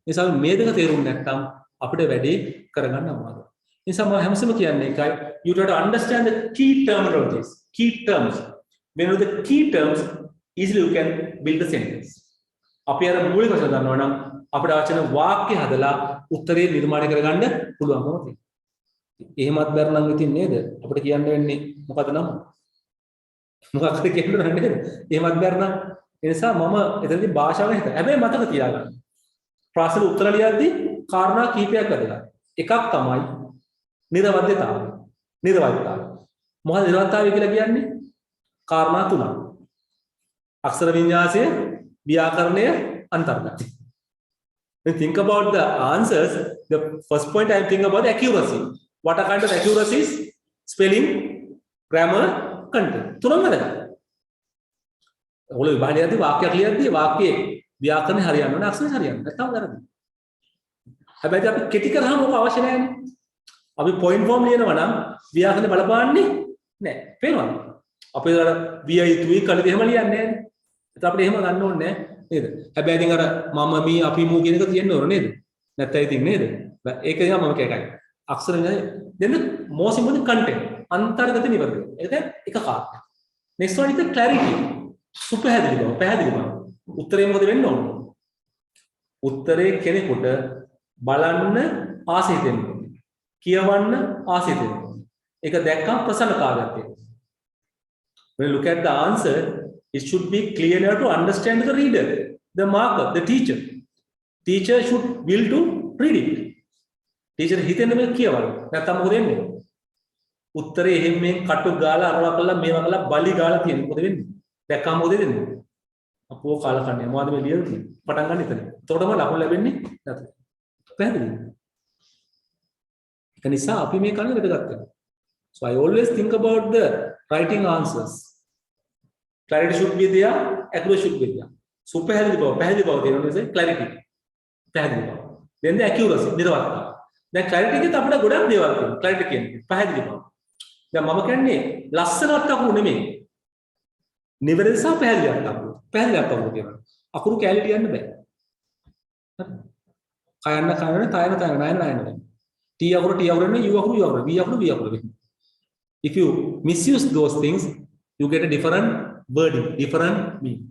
ඒ නිසා මේ දෙක තේරුම් නැත්නම් අපිට වැඩේ කරගන්න අමාරුයි. ඒ නිසා මම හැමසෙම කියන්නේ එකයි, you try to understand the key terminologies, key terms. When you know the key terms, easily you can build the sentence. අපි අර මූලික වචන දන්නවා නම් අපිට වචන වාක්‍ය හදලා උත්තරේ නිර්මාණය කරගන්න පුළුවන්කම තියෙනවා. එහෙමත් බැර නම් ඉතින් නේද? අපිට කියන්න වෙන්නේ මොකද නම්? මොකක්ද කියන්න නේද? එහෙමත් බැර නම් ඒ නිසා මම එතනදී භාෂාව හිත. හැබැයි මතක තියාගන්න. ප්‍රශ්න උත්තර ලියද්දී කාරණා කීපයක් වැදගත්. එකක් තමයි අක්ෂර වින්‍යාසය, ව්‍යාකරණය, අන්තර්ගතය. When think about the answers, the first point I am thinking about accuracy. What are kind of accuracies? Spelling, grammar, content. තුනම වැදගත්. ඔයගොල්ලෝ විභාගයේදී වාක්‍යයක් ලියද්දී වාක්‍යයේ ව්‍යාකරණය හරියන්න ඕනේ, අක්ෂර හරියන්න. නැත්නම් වැරදි. හැබැයි අපි කෙටි කරාම ඕක අවශ්‍ය නැහැ නේ. අපි point form ලියනවා නම් ව්‍යාකරණය බලපාන්නේ නැහැ. පේනවද? අපේ අර vi තුයි කලින් එහෙම ලියන්නේ නැහැ නේ. ඒත් අපිට එහෙම ගන්න ඕනේ නැහැ. නේද? හැබැයි ඉතින් අර මම මේ අපි මූ කියන එක තියෙන්න ඕන නේද? නැත්නම් ඉතින් නේද? ඒක තමයි මම කියකයි. අක්ෂර දෙන්න most important content අන්තර්ගත නිවර්තන. ඒක එක කාර්යයක්. next one is clarity. සුපහැදිලි බව, පැහැදිලි බව. උත්තරේ මොකද වෙන්න ඕන? උත්තරේ කෙනෙකුට බලන්න ආසයි දෙන්න ඕනේ. කියවන්න ආසයි දෙන්න ඕනේ. ඒක දැක්කම ප්‍රසන්නතාවයක් තියෙනවා. When you look at the answer, it should be clear to understand the reader, the marker, the teacher. Teacher should will to read it. Teacher හිතෙන්න මේ කියවන්න. නැත්නම් මොකද වෙන්නේ? උත්තරේ එහෙම මේ කටු ගාලා අරවා කළා මේවා කළා බලි ගාලා තියෙන. මොකද වෙන්නේ? දැක්කම මොකද වෙන්නේ? අපෝ කාලා කන්නේ. මොකද මේ ලියලා තියෙන්නේ? පටන් ගන්න ඉතින්. එතකොටම ලකුණු ලැබෙන්නේ නැත. පැහැදිලිද? ඒක නිසා අපි මේ කන්නේ වැදගත් වෙනවා. So I always think about the writing answers. Clarity should be there, accuracy should be there. සුපහැදිලි බව, පැහැදිලි බව තියෙනවා නේද? Clarity. පැහැදිලි බව. Then the accuracy, නිරවත්කම. දැන් clarity එකත් අපිට ගොඩක් දේවල් තියෙනවා. Clarity කියන්නේ පැහැදිලි බව. දැන් මම කියන්නේ ලස්සනවත් අකුරු නෙමෙයි. නිවැරදි සහ පැහැදිලිවත් අකුරු. පැහැදිලිවත් අකුරු කියනවා. අකුරු කැලි කියන්න බෑ. කයන්න නයන. T අකුරු නෙමෙයි, U අකුරු, V අකුරු. If you misuse those things, you get a different wording, different meaning.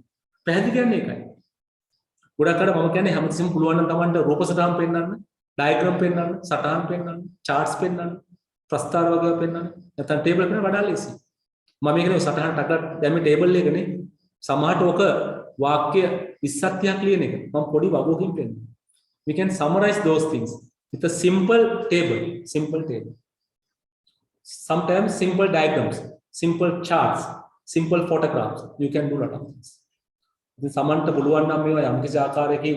පැහැදිලි කියන්නේ ඒකයි. ගොඩක් අර මම කියන්නේ හැමතිස්සෙම පුළුවන් නම් Tamanට රූප සටහන් පෙන්නන්න, ඩයග්‍රෑම් පෙන්නන්න, සටහන් පෙන්නන්න, charts පෙන්නන්න, ප්‍රස්තාර වගේ පෙන්නන්න. නැත්නම් ටේබල් පෙන්නන්න වඩා ලේසි. මම කියන්නේ සටහන් ටකට දැන් මේ ටේබල් එකනේ සමහරට ඔක වාක්‍ය 20ක් 30ක් ලියන එක. මම පොඩි වගුවකින් පෙන්නනවා. We can summarize those things with a simple table. Sometimes simple diagrams, simple charts, simple photographs. You can do a lot of things. ඉතින් සමන්ට පුළුවන් නම් මේවා යම් කිසි ආකාරයකින්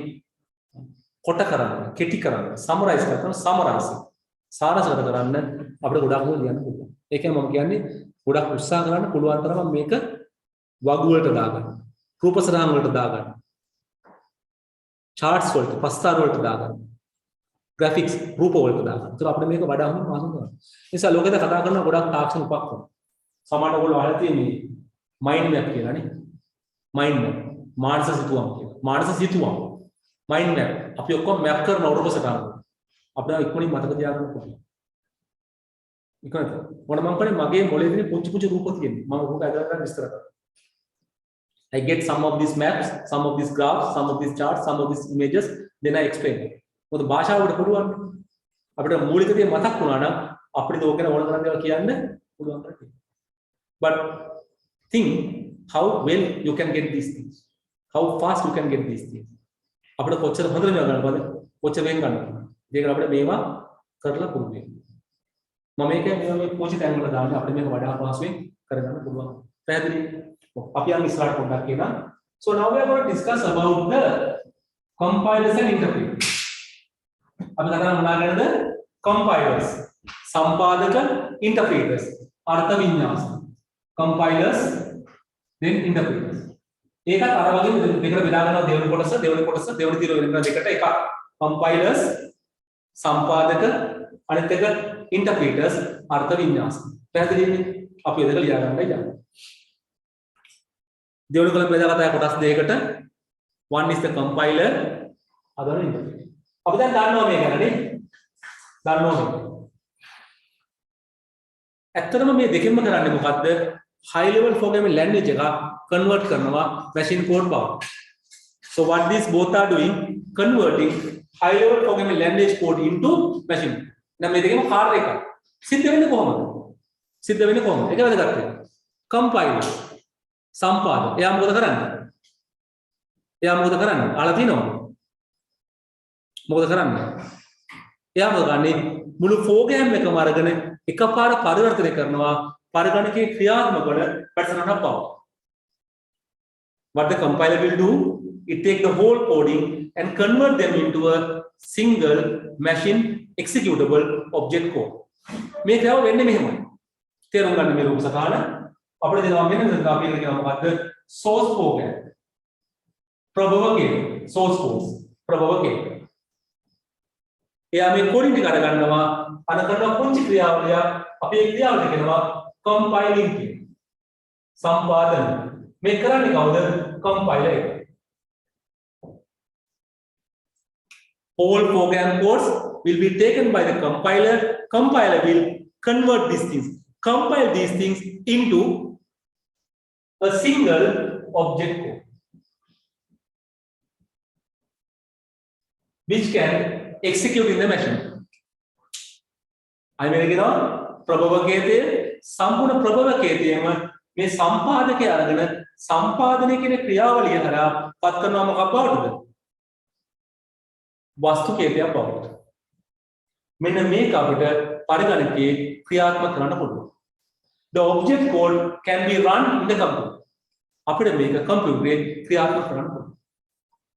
කොට කරන්න, කෙටි කරන්න, සමරයිස් කරන්න, සාරසගත කරන්න අපිට ගොඩක් ලියන්න පුළුවන්. ඒකයි මම කියන්නේ ගොඩක් උත්සාහ කරන්න පුළුවන් තරම මේක වගු වලට දාගන්න. රූප සටහන් වලට දාගන්න. charts වලට, ප්‍රස්තාර වලට දාගන්න. graphics රූප වලට දාගන්න. ඒතර අපිට මේක වඩා හොඳ මාසම් කරනවා. ඒ නිසා ලෝකෙද කතා කරන ගොඩක් තාක්ෂණ උපක්‍රම. සමහරවල් ඔයගොල්ලෝ අහලා තියෙන්නේ mind map කියලා නේ. mind map. මානස සිතුවම් කියලා. මානස සිතුවම්. mind map. අපි ඔක්කොම map කරන රූප සටහන්. අපිට ඉක්මනින් මතක තියාගන්න පුළුවන්. ඉක්මනට. මොන මම කියන්නේ මගේ මොලේ තියෙන පුංචි රූප තියෙනවා. මම රූප ඇදලා ගන්න විස්තර කරනවා. I get some of these maps, some of these graphs, some of these charts, some of these images, then I explain it. මොකද භාෂාවට පුළුවන්. අපිට මූලික දේ මතක් වුණා නම් අපිට ඕක ගැන ඕන තරම් දේවල් කියන්න පුළුවන් කරේ. But think how well you can get these things. How fast you can get these things. අපිට කොච්චර හොඳට මේවා ගන්න බෑ. කොච්චර වෙන් ගන්න. ඒක අපිට මේවා කරලා පුරුදු වෙන්න. මම මේක මේ පොචි තැන් වල දාන්නේ අපිට මේක වඩා පහසුවෙන් කරගන්න පුළුවන්. පැහැදිලි? අපි යන් ඉස්සරහට පොඩ්ඩක් කියනවා. So now we are going to discuss about the compilers and interpreters. අපි කතා කරමු මොනවා ගැනද? Compilers, සම්පාදක, interpreters, අර්ථ වින්‍යාස. Compilers then interpreters. ඒකත් අර වගේ දෙකට බෙදා ගන්නවා දෙවෙනි කොටස දෙවෙනි තීර වෙන දෙකට එකක් compilers සම්පාදක අනිත් එක interpreters අර්ථ වින්‍යාස. පැහැදිලිනේ? අපි ඒක ලියා ගන්නයි යන්නේ. දෙවෙනි කොටස බෙදා ගත්තා කොටස් දෙකකට. One is the compiler, other interpreter. අපි දැන් දන්නවා මේ ගැන නේ. දන්නවා මේක. ඇත්තටම මේ දෙකෙන්ම කරන්නේ මොකද්ද? high level programming language එක convert කරනවා machine code බවට. So what these both are doing, converting high level programming language code into machine. දැන් මේ දෙකම කාර්ය එකයි. සිද්ධ වෙන්නේ කොහොමද? ඒක වැදගත් වෙනවා. compiler සම්පාදක. එයා මොකද කරන්නේ? අහලා තිනවද? මොකද කරන්නේ? එයා මොකද කරන්නේ? මුළු ප්‍රෝග්‍රෑම් එකම අරගෙන එකපාර පරිවර්තනය කරනවා පරිගණකයේ ක්‍රියාත්මක වන පැටර්නක් බව. what the compiler will do, it take the whole coding and convert them into a single machine executable object code. මේ ක්‍රියාව වෙන්නේ මෙහෙමයි. තේරුම් ගන්න මේ රූප සටහන අපිට දෙනවා මෙන්න අපි කියනවා මොකද්ද? source program. ප්‍රභවකේ source code. ප්‍රභවකේ. එයා මේ coding ටික අරගන්නවා අර කරන පුංචි ක්‍රියාවලිය අපි ඒ ක්‍රියාවලිය කියනවා compiling කියන. සම්පාදනය. මේ කරන්නේ කවුද? compiler එක. All program codes will be taken by the compiler. Compiler will convert these things, compile these things into a single object code, which can execute in the machine. I mean, ප්‍රභවකයේ සම්පූර්ණ ප්‍රභවකයේම මේ සම්පාදකය අරගෙන සම්පාදනය කියන ක්‍රියාවලිය හරහා පත් කරනවා මොකක් බවටද? වස්තුකේතයක් බවට. මෙන්න මේක අපිට පරිගණකයේ ක්‍රියාත්මක කරන්න පුළුවන්. The object code can be run in the computer. අපිට මේක කම්පියුටරේ ක්‍රියාත්මක කරන්න පුළුවන්.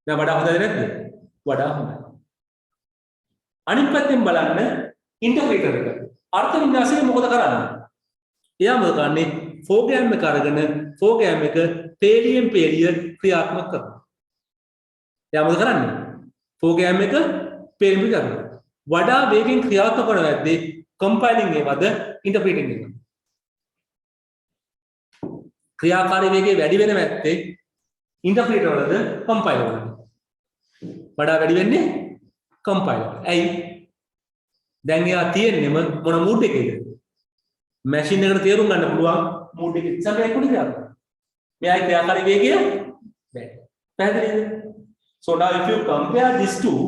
දැන් වඩා හොඳද නැද්ද? වඩා හොඳයි. අනිත් පැත්තෙන් බලන්න ඉන්ටර්ප්‍රිටර් එක. අර්ථ වින්‍යාසය මොකද කරන්නේ? එයා මොකද කරන්නේ? ප්‍රෝග්‍රෑම් එක අරගෙන ප්‍රෝග්‍රෑම් එක පේලියෙන් පේලිය ක්‍රියාත්මක කරනවා. එයා මොකද කරන්නේ? ප්‍රෝග්‍රෑම් එක පේලියෙන් කරනවා. වඩා වේගෙන් ක්‍රියාත්මක කරන වැද්දේ කම්පයිලිං එකවද ඉන්ටර්ප්‍රිටිං එකද? ක්‍රියාකාරී වේගය වැඩි වෙන වැත්තේ ඉන්ටර්ප්‍රිටර් වලද කම්පයිලර් වලද? වඩා වැඩි වෙන්නේ කම්පයිලර්. ඇයි? දැන් එයා තියෙන්නේම මොන මූඩ් එකේද? මැෂින් එකට තේරුම් ගන්න පුළුවන් මූඩ් එකේ ඉස්සරහ එක්කුණේ ක්‍රියාත්මක. මෙයාගේ ක්‍රියාකාරී වේගය වැඩි. පැහැදිලිද? So now if you compare these two,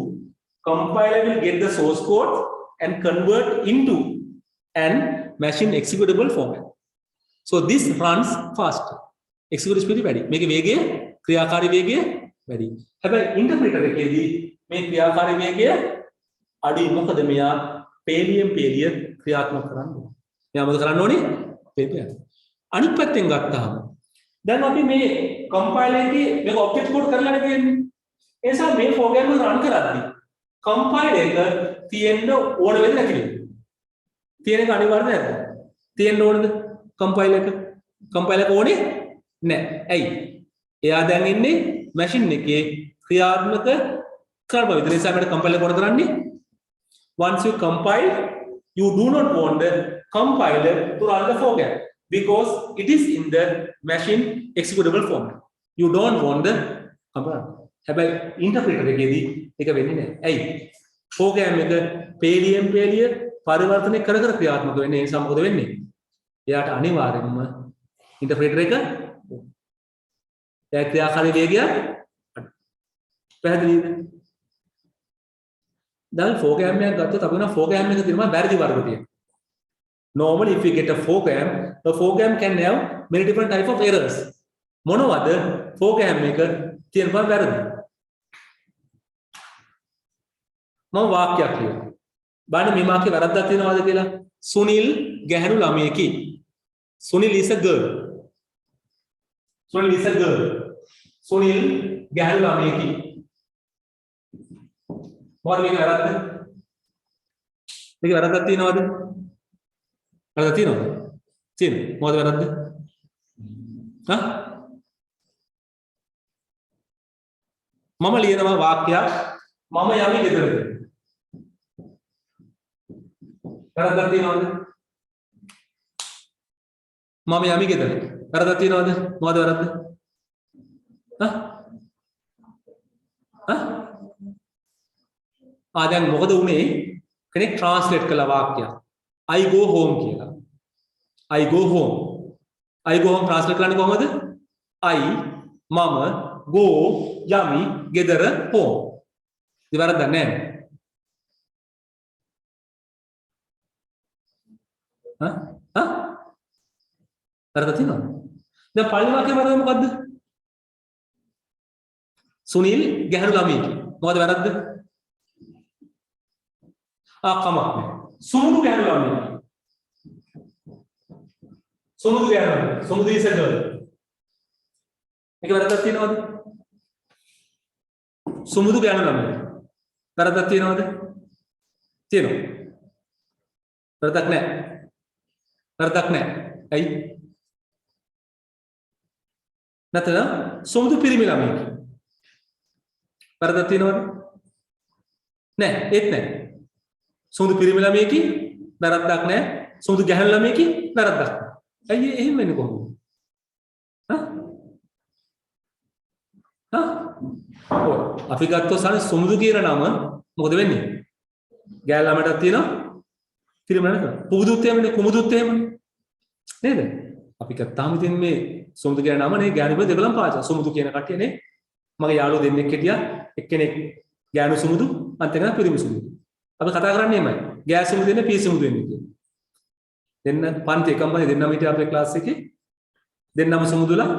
compiler will get the source code and convert into an machine executable format. So this runs faster. Execute speed වැඩි. මේකේ වේගය ක්‍රියාකාරී වේගය වැඩි. හැබැයි ඉන්ටර්ප්‍රිටර් එකේදී මේ ක්‍රියාකාරී වේගය අඩුයි. මොකද මෙයා පේලියෙන් පේලිය ක්‍රියාත්මක කරන්න ඕනේ. මෙයා මොකද කරන්න ඕනේ? පේලිය. අනිත් පැත්තෙන් ගත්තාම දැන් අපි මේ කම්පයිලර් එකේ මේක ඔබ්ජෙක්ට් කෝඩ් කරලානේ තියෙන්නේ. ඒ නිසා මේ ප්‍රෝග්‍රෑම් එක රන් කරද්දී කම්පයිලර් එක තියෙන්න ඕන වෙද නැති වෙද? තියෙන එක අනිවාර්ය නැද්ද? තියෙන්න ඕනද කම්පයිලර් එක? කම්පයිලර් එක ඕනේ නැහැ. ඇයි? එයා දැන් ඉන්නේ මැෂින් එකේ ක්‍රියාත්මක කරපුවා විතර. ඒ නිසා අපිට කම්පයිලර් කොහොමද කරන්නේ? Once you compile, you do not want the compiler to run the program because it is in the machine executable format. You don't want the compiler. හැබැයි ඉන්ටර්ප්‍රිටර් එකේදී ඒක වෙන්නේ නැහැ. ඇයි? ප්‍රෝග්‍රෑම් එක පේලියෙන් පේලිය පරිවර්තනය කර කර ක්‍රියාත්මක වෙන්නේ. ඒ නිසා මොකද වෙන්නේ? එයාට අනිවාර්යයෙන්ම ඉන්ටර්ප්‍රිටර් එක එයා ක්‍රියාකාරී වේගය පැහැදිලිද? දැන් ප්‍රෝග්‍රෑම් එකක් ගත්තොත් අපි වෙන ප්‍රෝග්‍රෑම් එක තියෙනවා වැරදි වර්ග තියෙනවා. Normally if you get a program, the program can have many different type of errors. මොනවද ප්‍රෝග්‍රෑම් එක තියෙනවා වැරදි? මම වාක්‍යයක් කියනවා. බලන්න මේ වාක්‍යේ වැරද්දක් තියෙනවද කියලා. සුනිල් ගැහැණු ළමයෙකි. Sunil is a girl. Sunil is a girl. Sunil ගැහැණු ළමයෙකි. මොකද මේක වැරද්ද? මේක වැරද්දක් තියෙනවද? වැරද්දක් තියෙනවද? තියෙනවා. මොකද වැරද්ද? හා? මම ලියනවා වාක්‍යයක් මම යමි ගෙදරට. වැරද්දක් තියෙනවද? මම යමි ගෙදරට. වැරද්දක් තියෙනවද? මොකද වැරද්ද? හා? හා? දැන් මොකද උනේ? කෙනෙක් ට්‍රාන්ස්ලේට් කළා වාක්‍යයක්. I go home කියලා. I go home. I go home translate කරන්නේ කොහොමද? I මම go යමි ගෙදර home. ඉතින් වැරද්දක් නැහැ. හා? හා? වැරද්දක් තියෙනවද? දැන් පළවෙනි වාක්‍යේ වැරද්ද මොකද්ද? සුනිල් ගැහැණු ළමයෙකි. මොකද වැරද්ද? කමක් නැහැ. සුමුදු ගැහැණු ළමයෙකි. සුමුදු ගැහැණු. සුමුදු is a girl. මේක වැරද්දක් තියෙනවද? සුමුදු ගෑනු ළමයි. වැරද්දක් තියෙනවද? තියෙනවා. වැරද්දක් නැහැ. වැරද්දක් නැහැ. ඇයි? නැත්නම් සුමුදු පිරිමි ළමයි. වැරද්දක් තියෙනවද? නැහැ. ඒත් නැහැ. සුමුදු පිරිමි ළමයිකි වැරද්දක් නැහැ. සුමුදු ගැහැණු ළමයිකි වැරද්දක් නැහැ. ඇයි එහෙම වෙන්නේ කොහොමද? අපි ගත්තොත් සාමාන්‍ය සුමුදු කියන නම මොකද වෙන්නේ? ගෑල් ළමයටත් තියෙනවා පිරිමි ළමයට. පුබුදුත් එහෙමනේ කුමුදුත් එහෙමනේ. නේද? අපි ගත්තාම ඉතින් මේ සුමුදු කියන නම නේ ගෑනු පිරිමි දෙකලම පාවිච්චි. සුමුදු කියන කට්ටියනේ මගේ යාළුවෝ දෙන්නෙක් හිටියා. එක්කෙනෙක් ගෑනු සුමුදු අනිත් එක පිරිමි සුමුදු. අපි කතා කරන්නේ එමය. ගෑ සුමුදු දෙන්නේ පී සුමුදු දෙන්නේ කියලා. දෙන්න පන්ති එකම පන්ති දෙන්නම හිටියා අපේ ක්ලාස් එකේ. දෙන්නම සුමුදුලා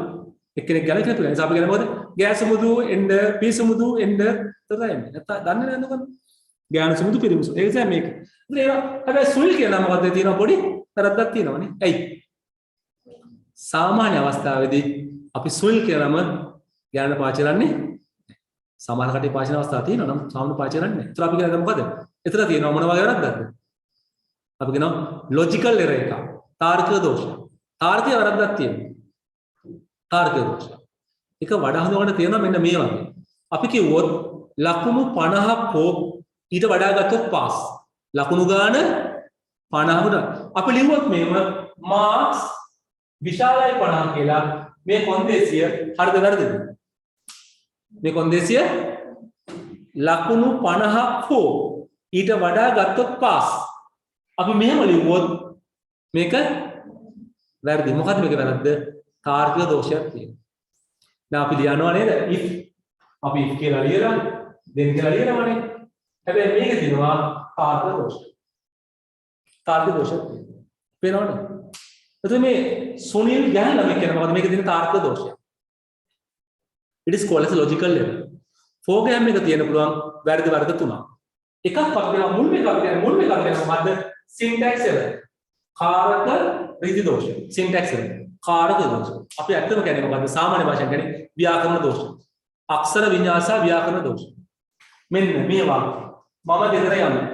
එක්කෙනෙක් ගැන කෙනෙක් තුලා. ඒ නිසා අපි කියන්නේ මොකද? ගෑ සුමුදු එන්න පී සුමුදු එන්න තමයි. නැත්නම් දන්නේ නැහැ නේද? ගෑනු සුමුදු පිරිමි සුමුදු. ඒ නිසා මේක. හැබැයි සුනිල් කියන නම මොකද්ද තියෙනවා පොඩි වැරද්දක් තියෙනවනේ. ඇයි? සාමාන්‍ය අවස්ථාවේදී අපි සුනිල් කියන නම ගෑනට පාවිච්චි කරන්නේ සමහර කටේ පාවිච්චි කරන අවස්ථා තියෙනවා නම් සාමාන්‍ය පාවිච්චි කරන්නේ නැහැ. ඒතර අපි කියන්නේ මොකද? එතන තියෙනවා මොන වගේ වැරද්දක්ද? අපි කියනවා ලොජිකල් එරර් එක. තාර්කික දෝෂය. තාර්කික වැරද්දක් තියෙනවා. තාර්කික දෝෂය. එක වඩා හඳුනගන්න තියෙනවා මෙන්න මේ වගේ. අපි කිව්වොත් ලකුණු 50ක් හෝ ඊට වඩා ගත්තොත් පාස්. ලකුණු ගාන 50කට. අපි ලිව්වොත් මේව මාක්ස් විශාලයි 50 කියලා මේ කොන්දේසිය හරිද වැරදිද? මේ කොන්දේසිය ලකුණු 50ක් හෝ ඊට වඩා ගත්තොත් පාස්. අපි මෙහෙම ලිව්වොත් මේක වැරදි. මොකද්ද මේක වැරද්ද? තාර්කික දෝෂයක් තියෙනවා. දැන් අපි ලියනවා නේද? if අපි if කියලා ලියලා then කියලා ලියනවානේ. හැබැයි මේක තියෙනවා තාර්කික දෝෂය. තාර්කික දෝෂයක් තියෙනවා. පේනවද? එතකොට මේ සුනිල් ගැහලා මේ කියන මොකද මේක තියෙන තාර්කික දෝෂයක්. it is called as logical error. program එක තියෙන පුළුවන් වැරදි වර්ග තුනක්. එකක් අපි කියනවා මුල් මේක අපි කියන්නේ මුල් මේක අපි කියනවා මොකද්ද? syntax error. කාරක රීති දෝෂ. syntax error. කාරක දෝෂ. අපි ඇත්තම කියන්නේ මොකද්ද? සාමාන්‍ය භාෂාවෙන් කියන්නේ ව්‍යාකරණ දෝෂ. අක්ෂර වින්‍යාස ව්‍යාකරණ දෝෂ. මෙන්න මේ වාක්‍ය. මම ගෙදර යන්නේ.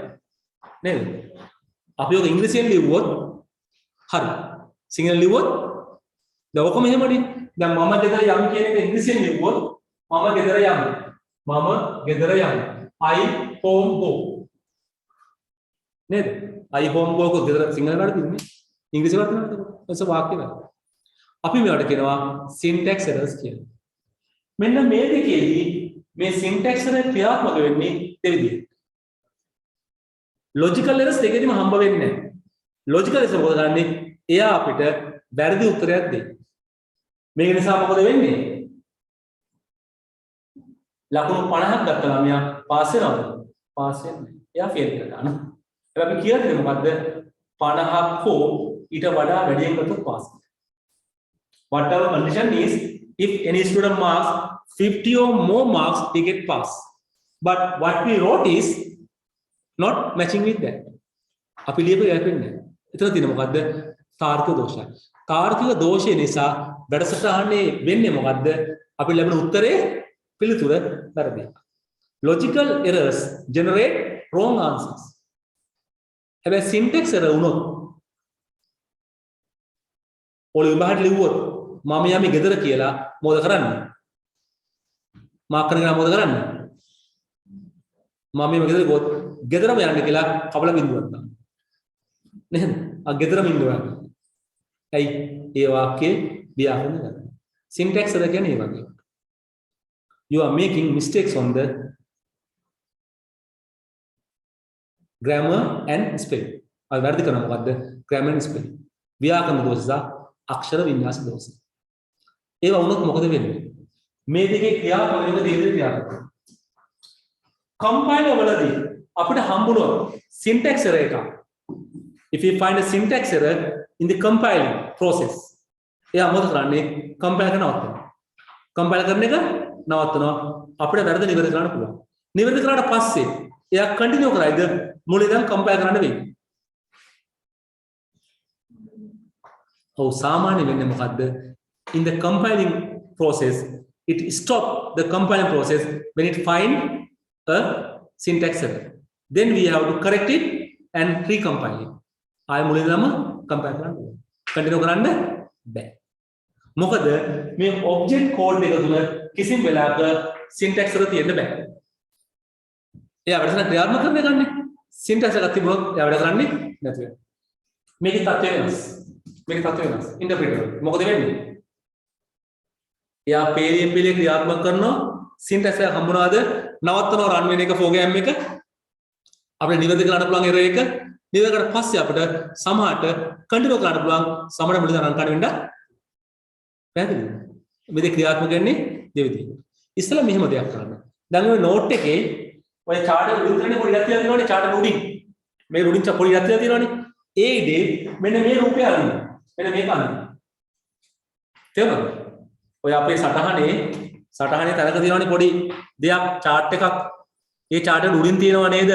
නේද? අපි ඔක ඉංග්‍රීසියෙන් ලිව්වොත් හරි. සිංහලෙන් ලිව්වොත් දැන් ඔක මෙහෙමනේ. දැන් මම ගෙදර යම් කියන එක ඉංග්‍රීසියෙන් ලිව්වොත් මම ගෙදර යන්නේ. මම ගෙදර යන්නේ. I home go. නේද? I home go को ගෙදර සිංහල වලට තින්නේ. ඉංග්‍රීසි වලට නේද? ඒක වාක්‍ය වල. අපි මේවට කියනවා syntax errors කියලා. මෙන්න මේ දෙකේදී මේ syntax error ක්‍රියාත්මක වෙන්නේ දෙවිදියට. logical errors දෙකේදීම හම්බ වෙන්නේ නැහැ. logical errors මොකද කරන්නේ? එයා අපිට වැරදි උත්තරයක් දෙයි. මේක නිසා මොකද වෙන්නේ? ලකුණු 50ක් ගත්ත ළමයා පාස් වෙනවද? පාස් වෙන්නේ. එයා ෆේල් කරනවා. හැබැයි අපි කියලා දෙන්නේ මොකද්ද? 50ක් හෝ ඊට වඩා වැඩියෙන් ගත්තොත් pass. Whatever condition is, if any student marks 50 or more marks, they get pass. But what we wrote is not matching with that. අපි ලියපු එකක් වෙන්නේ. එතන තියෙන මොකද්ද? තාර්කික දෝෂය. තාර්කික දෝෂය නිසා වැඩසටහනේ වෙන්නේ මොකද්ද? අපි ලැබෙන උත්තරේ පිළිතුර වැරදි. Logical errors generate wrong answers. හැබැයි syntax error වුණොත් ඔය විභාගයට ලිව්වොත් මම යමි ගෙදර කියලා මොකද කරන්නේ? මාක් කරගෙන මොකද කරන්නේ? මම මේ ගෙදර ගොත් ගෙදරම යන්න කියලා කපල බින්දුවක් දාන්න. නේද? ගෙදරම ඉන්නවා. ඇයි? ඒ වාක්‍යයේ ව්‍යාකරණ ගන්න. syntax error කියන්නේ ඒ වගේ. You are making mistakes on the grammar and spelling. අය වැරදි කරන මොකද්ද? grammar and spelling. ව්‍යාකරණ දෝෂ සහ අක්ෂර වින්‍යාස දෝෂ. ඒවා වුණොත් මොකද වෙන්නේ? මේ දෙකේ ක්‍රියාපද වෙන දේ ක්‍රියාපද. කම්පයිලර් වලදී අපිට හම්බුනොත් syntax error එකක්. If you find a syntax error in the compiling process, එයා මොකද කරන්නේ? කම්පයිල් කරන නවත්තනවා. කම්පයිල් කරන එක නවත්තනවා. අපිට වැරදි නිවැරදි කරන්න පුළුවන්. නිවැරදි කරාට පස්සේ එයා කන්ටිනියු කරයිද? මුලින් ඉඳන් කම්පයිල් කරන්න වෙයි. ඔව් සාමාන්‍ය වෙන්නේ මොකද්ද? In the compiling process, it stop the compiling process when it find a syntax error. Then we have to correct it and recompile it. ආය මුලින්දම compile කරන්න ඕනේ. continue කරන්න බෑ. මොකද මේ object code එක තුල කිසිම වෙලාවක syntax error තියෙන්න බෑ. එයා වැඩ කරන ක්‍රියාත්මක කරන්න ගන්නේ. syntax එකක් තිබුණොත් එයා වැඩ කරන්නේ නැති වෙනවා. මේකේ තත්ත්වය වෙනස්. interpreter මොකද වෙන්නේ? එයා පේලිය ක්‍රියාත්මක කරනවා syntax එක හම්බුනාද නවත්තනවා run වෙන එක program එක අපිට නිවැරදි කරන්න පුළුවන් error එක නිවැරදි කරලා පස්සේ අපිට සමහරට continue කරන්න පුළුවන් සමහර මුලින්ම run කරන්න වෙන්න පැහැදිලිද? මේ ක්‍රියාත්මක වෙන්නේ දෙවිදිහට. ඉස්සෙල්ලා මෙහෙම දෙයක් කරන්න. දැන් ඔය note එකේ ඔය chart එක උඩින් පොඩි ඉරක් තියලා තියෙනවනේ chart එක උඩින්. මේ උඩින් පොඩි ඉරක් තියලා තියෙනවනේ. ඒ ඉදේ මෙන්න මේ රූපය අරගෙන. මෙන්න මේක අරගෙන. තේරුණාද? ඔය අපේ සටහනේ තැනක තියෙනවනේ පොඩි දෙයක් chart එකක්. ඒ chart එක උඩින් තියෙනව නේද?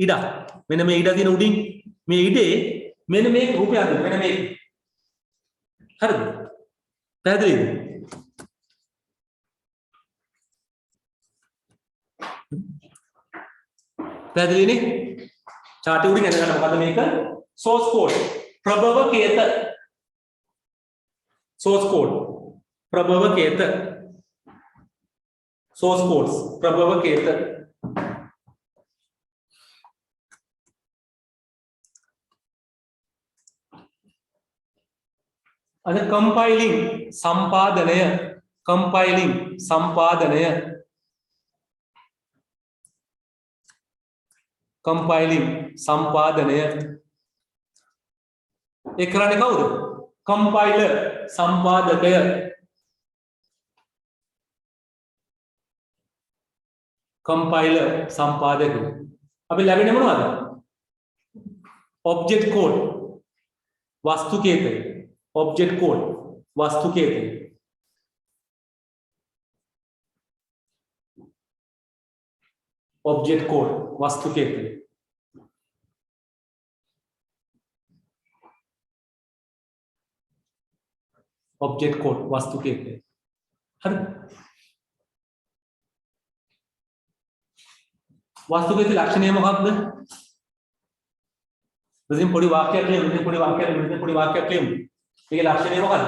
ඉඩක්. මෙන්න මේ ඉඩ තියෙන උඩින් මේ ඉඩේ මෙන්න මේ රූපය අරගෙන මෙන්න මේ. හරිද? පැහැදිලිද? පැහැදිලිනේ? chart එක උඩින් එනකන් මොකද්ද මේක? source code ප්‍රභවකේත source code ප්‍රභවකේත source codes ප්‍රභවකේත අද compiling සම්පාදනය ඒ කරන්නේ කවුද? compiler සම්පාදකය අපි ලැබෙන්නේ මොනවද? object code වස්තු කේතය object code වස්තු කේතය object code වස්තු කේතය object code වස්තු කේතය හරි වස්තු කේතය ලක්ෂණය මොකක්ද? මෙතන පොඩි වාක්‍යයක් ලියමු මෙතන පොඩි වාක්‍යයක් ලියමු මේකේ ලක්ෂණය මොකක්ද?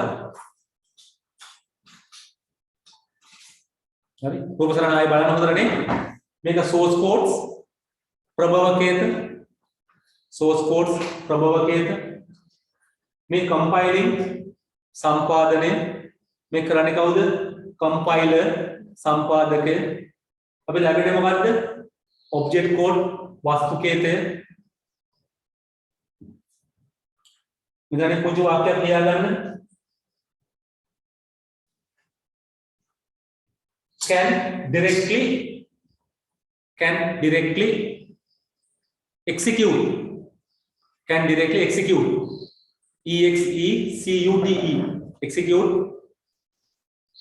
හරි ප්‍රොෆෙසර් ආයි බලන්න හොඳට නේ මේක source codes ප්‍රභවකේත මේ compiling සම්පාදනය මේ කරන්නේ කවුද? compiler සම්පාදකය අපි ලැබෙන්නේ මොකද්ද? object code වස්තුකේතය ඉතින් පොඩි වාක්‍යයක් ලියා ගන්න can directly execute execute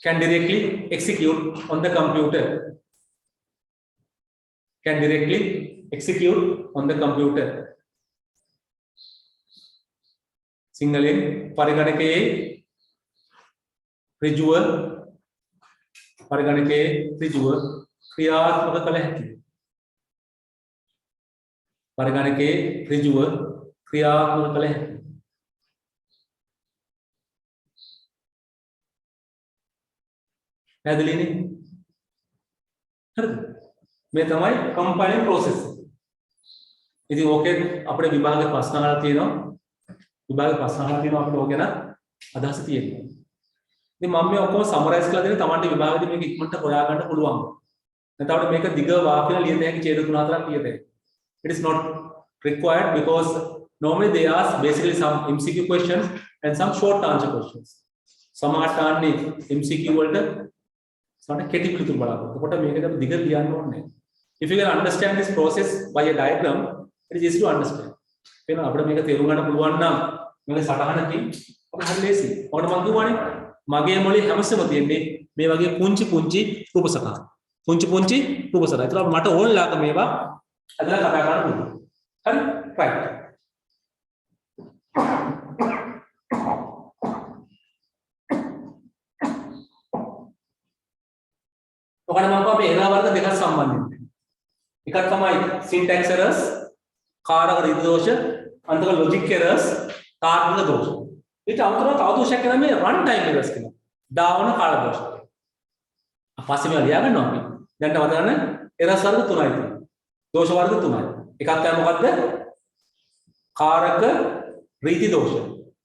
can directly execute on the computer සිංහලෙන් පරිගණකයේ ඍජුව ක්‍රියාත්මක කළ හැකියි. පැහැදිලිනේ? හරිද? මේ තමයි compiling process. ඉතින් ඕකේ අපේ විභාග ප්‍රශ්න අහලා තියෙනවා. අපිට ඕක ගැන අදහස තියෙනවා. ඉතින් මම මේ ඔක්කොම සමරයිස් කරලා දෙන්නේ Tamanට විභාගෙදී මේක ඉක්මනට හොයා ගන්න පුළුවන්. නැත්නම් මේක දිග වාක්‍යන ලියන්න හැකි ඡේද 3-4ක් ලියතේ. It is not required because normally they ask basically some MCQ questions and some short answer questions. සමහරට ආන්නේ MCQ වලට සමහරට කෙටි පිළිතුරු බලාපොරොත්තු. කොට මේකද දිග ලියන්න ඕනේ. If you can understand this process by a diagram, it is easy to understand. එහෙනම් අපිට මේක තේරුම් ගන්න පුළුවන් නම් මේක සටහනකින් අපිට හරි ලේසි. ඔකට මම කියවනේ මගේ මොලේ හැමසෙම තියෙන්නේ මේ වගේ පුංචි රූපසකා. ඒතර මට ඕනලාක මේවා අදලා කතා කරන්න පුළුවන්. හරි? right. ඔකට මම අපේ එරර් වර්ග දෙකක් සම්බන්ධ වෙනවා. එකක් තමයි syntax errors, කාරක රීති දෝෂ, අන්තිම logic errors, තාර්කික දෝෂ. ඊට අමතරව තව දෝෂයක් කරන මේ run time errors කියනවා. දාවන කාල දෝෂ. පස්සේ මේවා ලියා ගන්නවා අපි. දැන් තව ගන්න errors වර්ග තුනයි තියෙනවා. දෝෂ වර්ග තුනයි. එකක් තමයි මොකද්ද? කාරක රීති දෝෂ.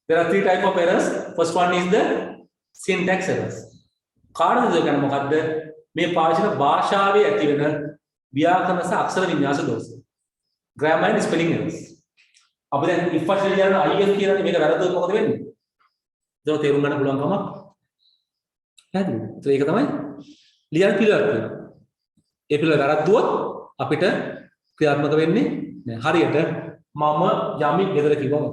There are three type of errors. First one is the syntax errors. කාරක දෝෂ කියන්නේ මොකද්ද? මේ පාවිච්චි කරන භාෂාවේ ඇති වෙන ව්‍යාකරණ සහ අක්ෂර වින්‍යාස දෝෂ. grammar and spelling errors. අපි දැන් if වචන ලියන if කියනනේ මේක වැරද්දොත් මොකද වෙන්නේ? ඒක තේරුම් ගන්න පුළුවන් කමක් නැද්ද? ඒක තමයි ලියන පිළිවෙල තියෙනවා. ඒ පිළිවෙල වැරද්දුවොත් අපිට ක්‍රියාත්මක වෙන්නේ නැහැ. හරියට මම යමි ගෙදර කිව්වම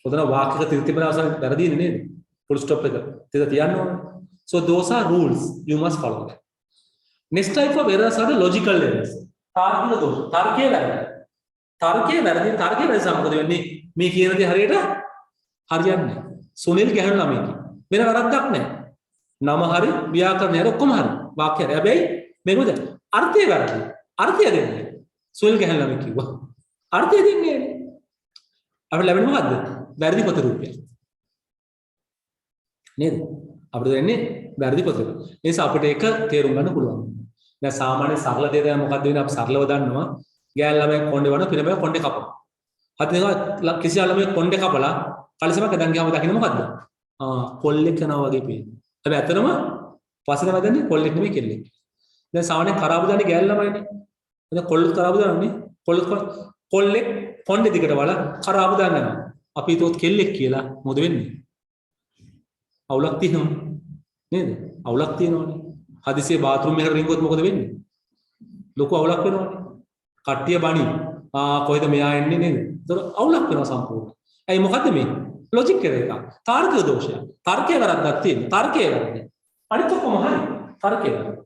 ඔතන වාක්‍යක තිරතිබන අවසන් වැරදින්නේ නේද? full stop එක තිර තියන්න ඕනේ. So those are rules you must follow them. Next type of errors are the logical errors. තාර්කික දෝෂ. තර්කයේ වැරදි. තර්කයේ වැරදි සම්පූර්ණ වෙන්නේ මේ කියන දේ හරියට හරියන්නේ නැහැ. සුනිල් ගැහණු ළමයි වෙන වැරද්දක් නැහැ. නම හරි ව්‍යාකරණය හරි ඔක්කොම හරි. වාක්‍ය හරි. හැබැයි මේකද අර්ථය වැරදි. අර්ථය දෙන්නේ. සුනිල් ගැහණු ළමයි කිව්වා. අර්ථය දෙන්නේ නැහැ. අපිට ලැබෙන්නේ මොකද්ද? වැරදි පොත රූපය. නේද? අපිට දෙන්නේ වැරදි පොත. ඒ නිසා අපිට ඒක තේරුම් ගන්න පුළුවන්. දැන් සාමාන්‍ය සරල දේ දැන් මොකක්ද වෙන්නේ? අපි සරලව දන්නවා. ගෑල් ළමයි කොණ්ඩේ වන පිළිබඳ කොණ්ඩේ කපනවා. හදිනවා කිසි ළමයි කොණ්ඩේ කපලා කලිසමක් දැන් ගියාම දකින්න මොකද්ද? කොල්ලෙක් යනවා වගේ පේනවා. හැබැයි ඇත්තටම පස්සේ තමයි දන්නේ කොල්ලෙක් නෙමෙයි කෙල්ලෙක්. දැන් සාමාන්‍යයෙන් කරාබු දාන්නේ ගෑල් ළමයිනේ. දැන් කොල්ලත් කරාබු දාන්නේ. කොල්ලෙක් කොණ්ඩේ දිගට වල කරාබු දානවා. අපි හිතුවොත් කෙල්ලෙක් කියලා මොකද වෙන්නේ? අවුලක් තියෙනවා. නේද? අවුලක් තියෙනවනේ. හදිසියේ බාත්රූම් එකකට රින්ගුවොත් මොකද වෙන්නේ? ලොකු අවුලක් වෙනවනේ. කට්ටිය බණි. කොහෙද මෙයා එන්නේ නේද? ඒතර අවුලක් වෙනවා සම්පූර්ණ. ඇයි මොකද්ද මේ? ලොජික් එක. තාර්කික දෝෂයක්. තර්කයේ වැරද්දක් තියෙනවා. තර්කයේ වැරදි. අනිත් ඔක්කොම හරි. තර්කයේ වැරදි.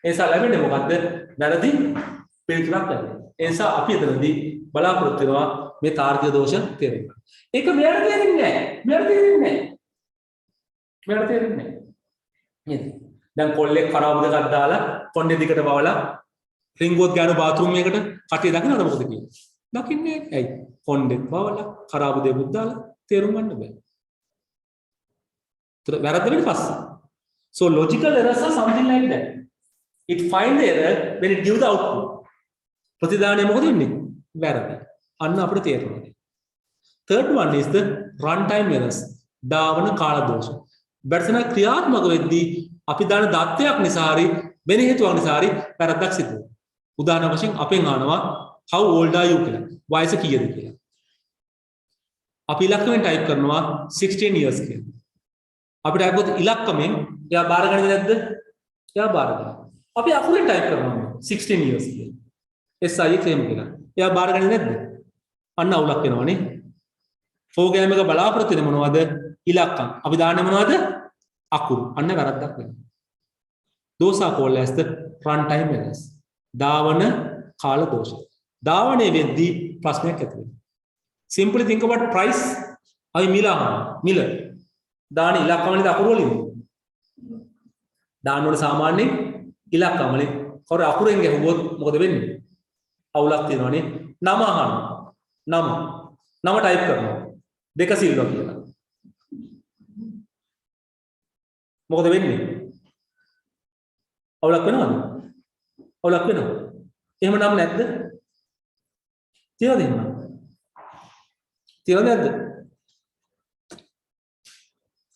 ඒ නිසා ලැබෙන්නේ මොකද්ද? වැරදි පිළිතුරක් ලැබෙනවා. ඒ නිසා අපි එතනදී බලාපොරොත්තු වෙනවා මේ තාර්කික දෝෂ තේරුම් ගන්න. ඒක මෙයාට තේරෙන්නේ නැහැ. මෙයාට තේරෙන්නේ නැහැ. මෙයාට තේරෙන්නේ නැහැ. නේද? දැන් කොල්ලෙක් කරාබු දෙකක් දාලා කොණ්ඩේ දිගට වවලා රින්ගුවත් ගාන බාත්රූම් එකකට කටිය දකින්නද මොකද කියන්නේ? දකින්නේ ඇයි? කොණ්ඩෙත් වවලා කරාබු දෙකුත් දාලා තේරුම් ගන්න බෑ. ඒතර වැරද්ද වෙන්නේ පස්සේ. So logical errors are something like that. It find the error when it give the output. ප්‍රතිදානය මොකද වෙන්නේ? වැරදි. අන්න අපිට තේරෙනවා. Third one is the runtime errors. දාවන කාල දෝෂ. බැටසන ක්‍රියාත්මක වෙද්දී අපි දාන දත්තයක් නිසා හරි වෙන හේතුවක් නිසා හරි වැරද්දක් සිදු වෙනවා. උදාහරණ වශයෙන් අපෙන් අහනවා how old are you කියලා. වයස කීයද කියලා. අපි ඉලක්කමෙන් ටයිප් කරනවා 16 years කියලා. අපිට අයකොත් ඉලක්කමෙන් එයා බාරගන්නේ නැද්ද? එයා බාරගන්නවා. අපි අකුරෙන් ටයිප් කරනවා 16 years කියලා. SI claim කියලා. එයා බාරගන්නේ නැද්ද? අන්න අවුලක් වෙනවනේ. ප්‍රෝග්‍රෑම් එක බලාපොරොත්තු වෙන්නේ මොනවද? ඉලක්කම්. අපි දාන්නේ මොනවද? අකුරු. අන්න වැරද්දක් වෙනවා. those are called as the runtime errors. දාවන කාල දෝෂ. දාවනයේ වෙද්දී ප්‍රශ්නයක් ඇති වෙනවා. Simply think about price. අපි මිල අහනවා. මිල. දාන ඉලක්කම වලින් අකුරු වලින්. දාන්න ඕනේ සාමාන්‍යයෙන් ඉලක්කම වලින්. කවර අකුරෙන් ගැහුවොත් මොකද වෙන්නේ? අවුලක් තියෙනවනේ. නම අහනවා. නම ටයිප් කරනවා. දෙක සිල්වා කියලා. මොකද වෙන්නේ? අවුලක් වෙනවද? අවුලක් වෙනවා. එහෙම නම් නැද්ද? තියනද එහෙම? තියනද නැද්ද?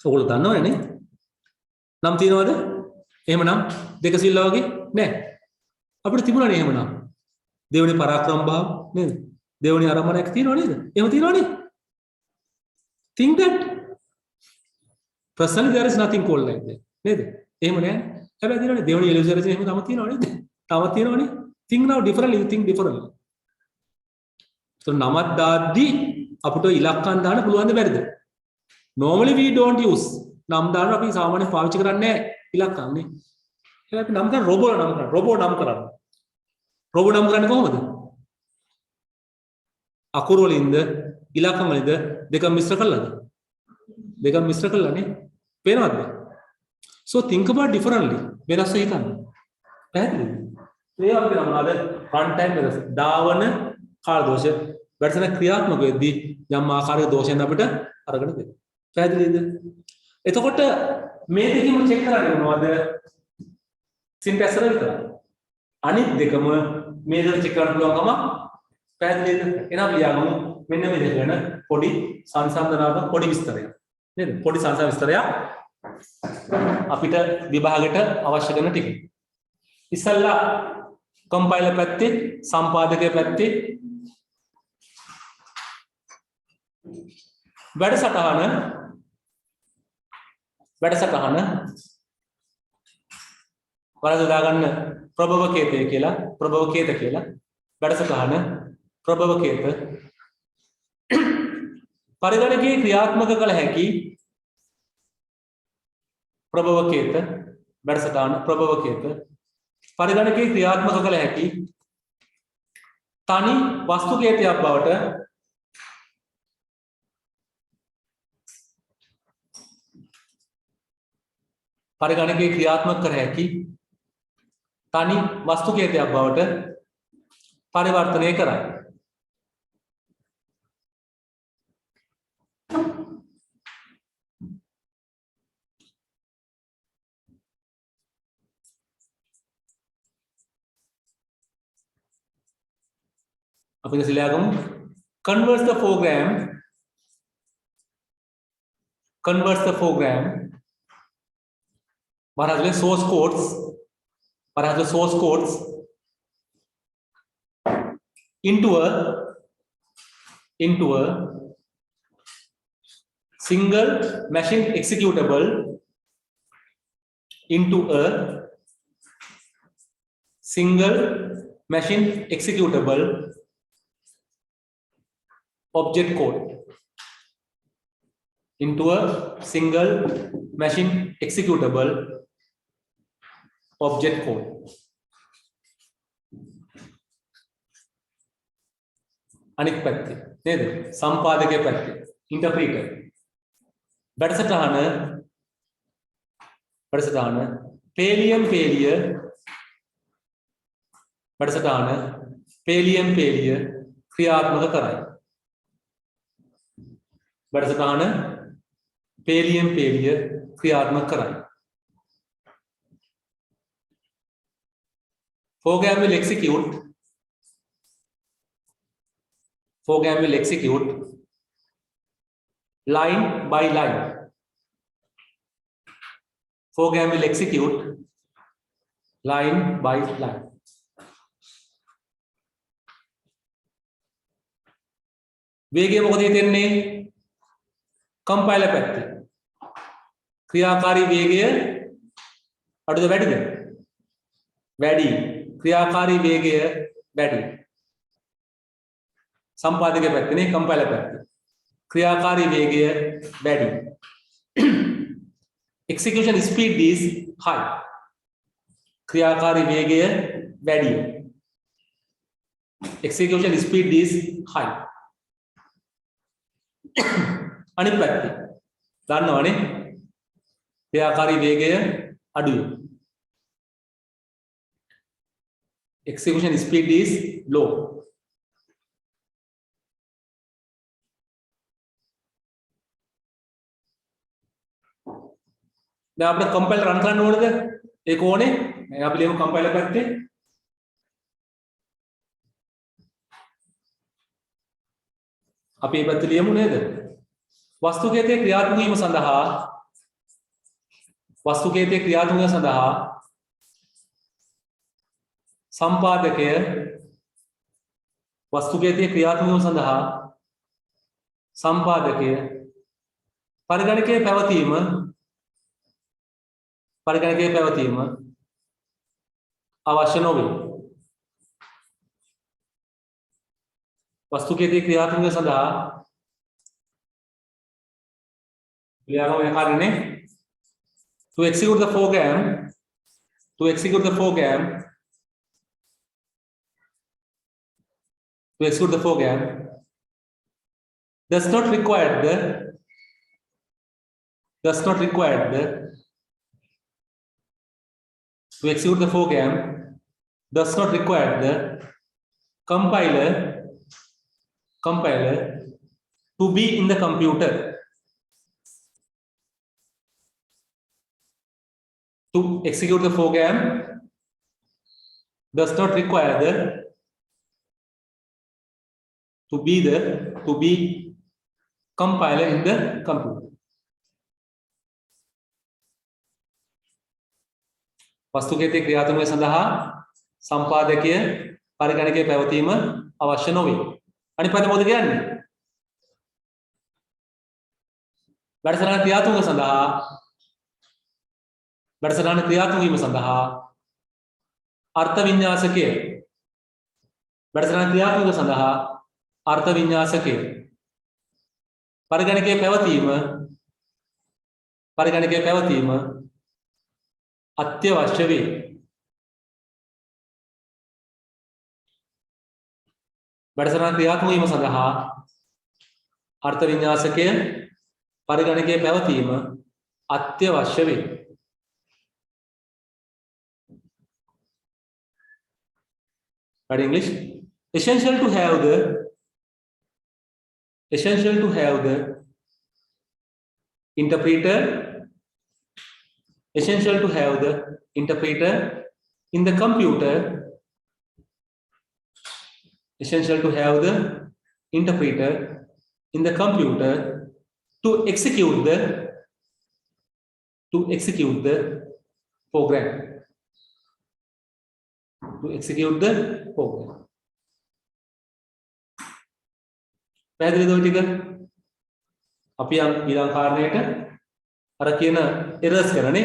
ඔයගොල්ලෝ දන්නවනේ නේ? නම් තියනවද? එහෙමනම් දෙක සිල්ලා වගේ නෑ. අපිට තිබුණානේ එහෙමනම්. දෙවෙනි පරාක්‍රම භාව නේද? දෙවෙනි ආරම්භණයක් තියනව නේද? එහෙම තියනවනේ. Think that personally there is nothing called like that. නේද? එහෙම නෑ. හැබැයි දිනවනේ දෙවෙනි ඉලුස්ට්‍රේෂන් එහෙම තම තියනව නේද? තව තියනවනේ. Think now differently, you think differently. So නමක් දාද්දී අපිට ඉලක්කම් දාන්න පුළුවන්ද බැරිද? Normally we don't use නම් දාන්න අපි සාමාන්‍යයෙන් පාවිච්චි කරන්නේ නැහැ ඉලක්කම් නේ. හැබැයි අපි නම් කරන රොබෝ නම් කරන්නේ. රොබෝ නම් කරන්නේ කොහොමද? අකුරු වලින්ද ඉලක්කම් වලින්ද දෙකම මිශ්‍ර කළාද? දෙකම මිශ්‍ර කළානේ. පේනවද? So think about differently. වෙනස්ව හිතන්න. පැහැදිලිද? ඒ අපි මොනවාද? රන් ටයිම් එරර්ස්. දාවන කාල දෝෂ වැඩසටහන ක්‍රියාත්මක වෙද්දී යම් ආකාරයක දෝෂයන් අපිට අරගෙන දෙනවා. පැහැදිලිද? එතකොට මේ දෙකම චෙක් කරන්නේ මොනවද? සින්ටැක්ස් එක විතරයි. අනිත් දෙකම මේ දෙක චෙක් කරන්න පුළුවන්කම පැහැදිලිද? එහෙනම් ලියාගමු මෙන්න මේ දෙක ගැන පොඩි සංසන්දනාත්මක පොඩි විස්තරයක්. නේද? පොඩි සංසන්දන විස්තරයක් අපිට විභාගයට අවශ්‍ය කරන ටික. ඉස්සල්ලා කම්පයිලර් පැත්තේ සම්පාදකයේ පැත්තේ වැඩසටහන වලද දාගන්න ප්‍රභවකේතය කියලා ප්‍රභවකේත කියලා වැඩසටහන ප්‍රභවකේත පරිගණකයේ ක්‍රියාත්මක කළ හැකි ප්‍රභවකේත වැඩසටහන ප්‍රභවකේත පරිගණකයේ ක්‍රියාත්මක කළ හැකි තනි වස්තුකේතයක් බවට පරිගණකයේ ක්‍රියාත්මක කර හැකි තනි වස්තුකේතයක් බවට පරිවර්තනය කරයි. අපි සිලියාගමු converts the program what has the source codes into a single machine executable object code into a single machine executable object code. අනිත් පැත්තේ නේද? සම්පාදකයේ පැත්තේ ඉන්ටර්ප්‍රීටර් වැඩසටහන පේලියම් පේලිය ක්‍රියාත්මක කරයි. වැඩසටහන පේලියම් ක්‍රියාත්මක කරයි. program will execute line by line. Program will execute line by line. වේගය මොකද හිතෙන්නේ? කම්පයිලර් පැත්තේ ක්‍රියාකාරී වේගය අඩුද වැඩිද? වැඩි. ක්‍රියාකාරී වේගය වැඩි. සම්පාදකයේ පැත්තේ නේ කම්පයිලර් පැත්තේ ක්‍රියාකාරී වේගය වැඩි. execution speed is high. ක්‍රියාකාරී වේගය වැඩි. execution speed is high. අනිත් පැත්තේ දන්නවනේ ක්‍රියාකාරී වේගය අඩුයි. execution speed is low. දැන් අපිට කම්පයිලර් රන් කරන්න ඕනද? ඒක ඕනේ. මේ අපි ලියමු කම්පයිලර් පැත්තේ. අපි මේ පැත්තේ ලියමු නේද? වස්තුකේතයේ ක්‍රියාත්මක වීම සඳහා සම්පාදකය වස්තුකේතයේ ක්‍රියාත්මක වීම සඳහා සම්පාදකය පරිගණකයේ පැවතීම අවශ්‍ය නොවේ. වස්තුකේතයේ ක්‍රියාත්මක වීම සඳහා ලියාගමු යකාරනේ to execute the program does not require the to execute the program does not require the compiler to be in the computer to execute the program, does not require the to be compiler in the computer. වස්තුකේතේ ක්‍රියාත්මක සඳහා සම්පාදකීය පරිගණකයේ පැවතීම අවශ්‍ය නොවේ. අනිත් පැත්ත මොකද කියන්නේ? වැඩසටහන ක්‍රියාත්මක වීම සඳහා අර්ථ වින්‍යාසකය වැඩසටහන ක්‍රියාත්මක සඳහා අර්ථ වින්‍යාසකය පරිගණකයේ පැවතීම අත්‍යවශ්‍ය වේ. වැඩසටහන ක්‍රියාත්මක වීම සඳහා අර්ථ වින්‍යාසකය පරිගණකයේ පැවතීම අත්‍යවශ්‍ය වේ. But English, essential to have the interpreter in the computer, to execute the program. පැහැදිලිද ඔය ටික? අපි ඊළඟ කාරණේට අර කියන errors කරනේ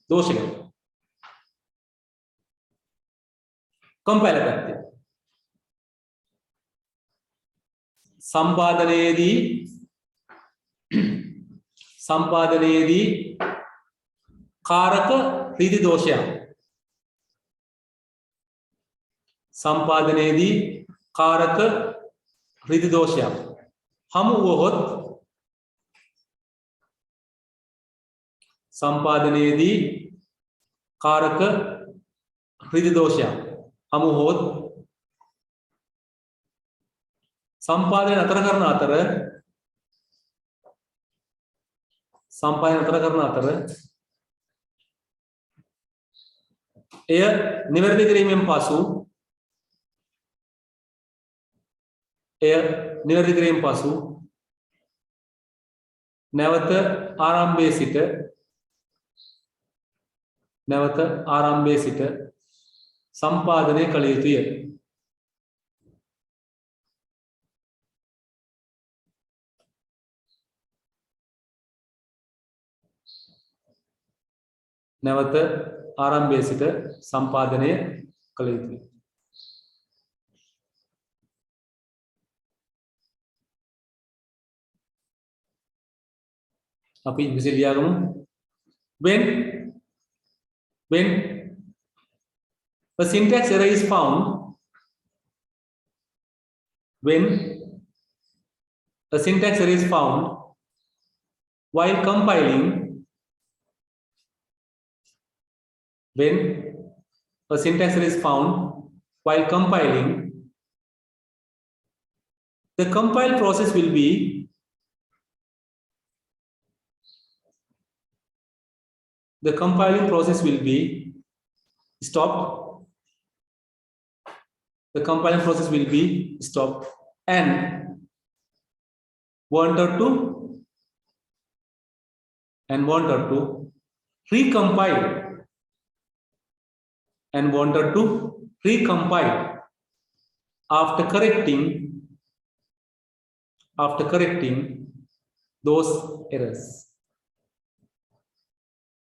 දෝෂ ගැන. compiler පැත්තේ සම්පාදනයේදී කාරක රීති දෝෂයක් හමු වුවහොත් සම්පාදනයේදී කාරක රීති දෝෂයක් හමු වුවහොත් සම්පාදනය නතර කරන අතර එය නිවැරදි කිරීමෙන් පසු නැවත ආරම්භයේ සිට සම්පාදනය කළ යුතුය. නැවත ආරම්භයේ සිට සම්පාදනය කළ යුතුය. අපි ඉංග්‍රීසි ලියාගමු. when a syntax error is found while compiling the compile process will be stopped. And wanted to recompile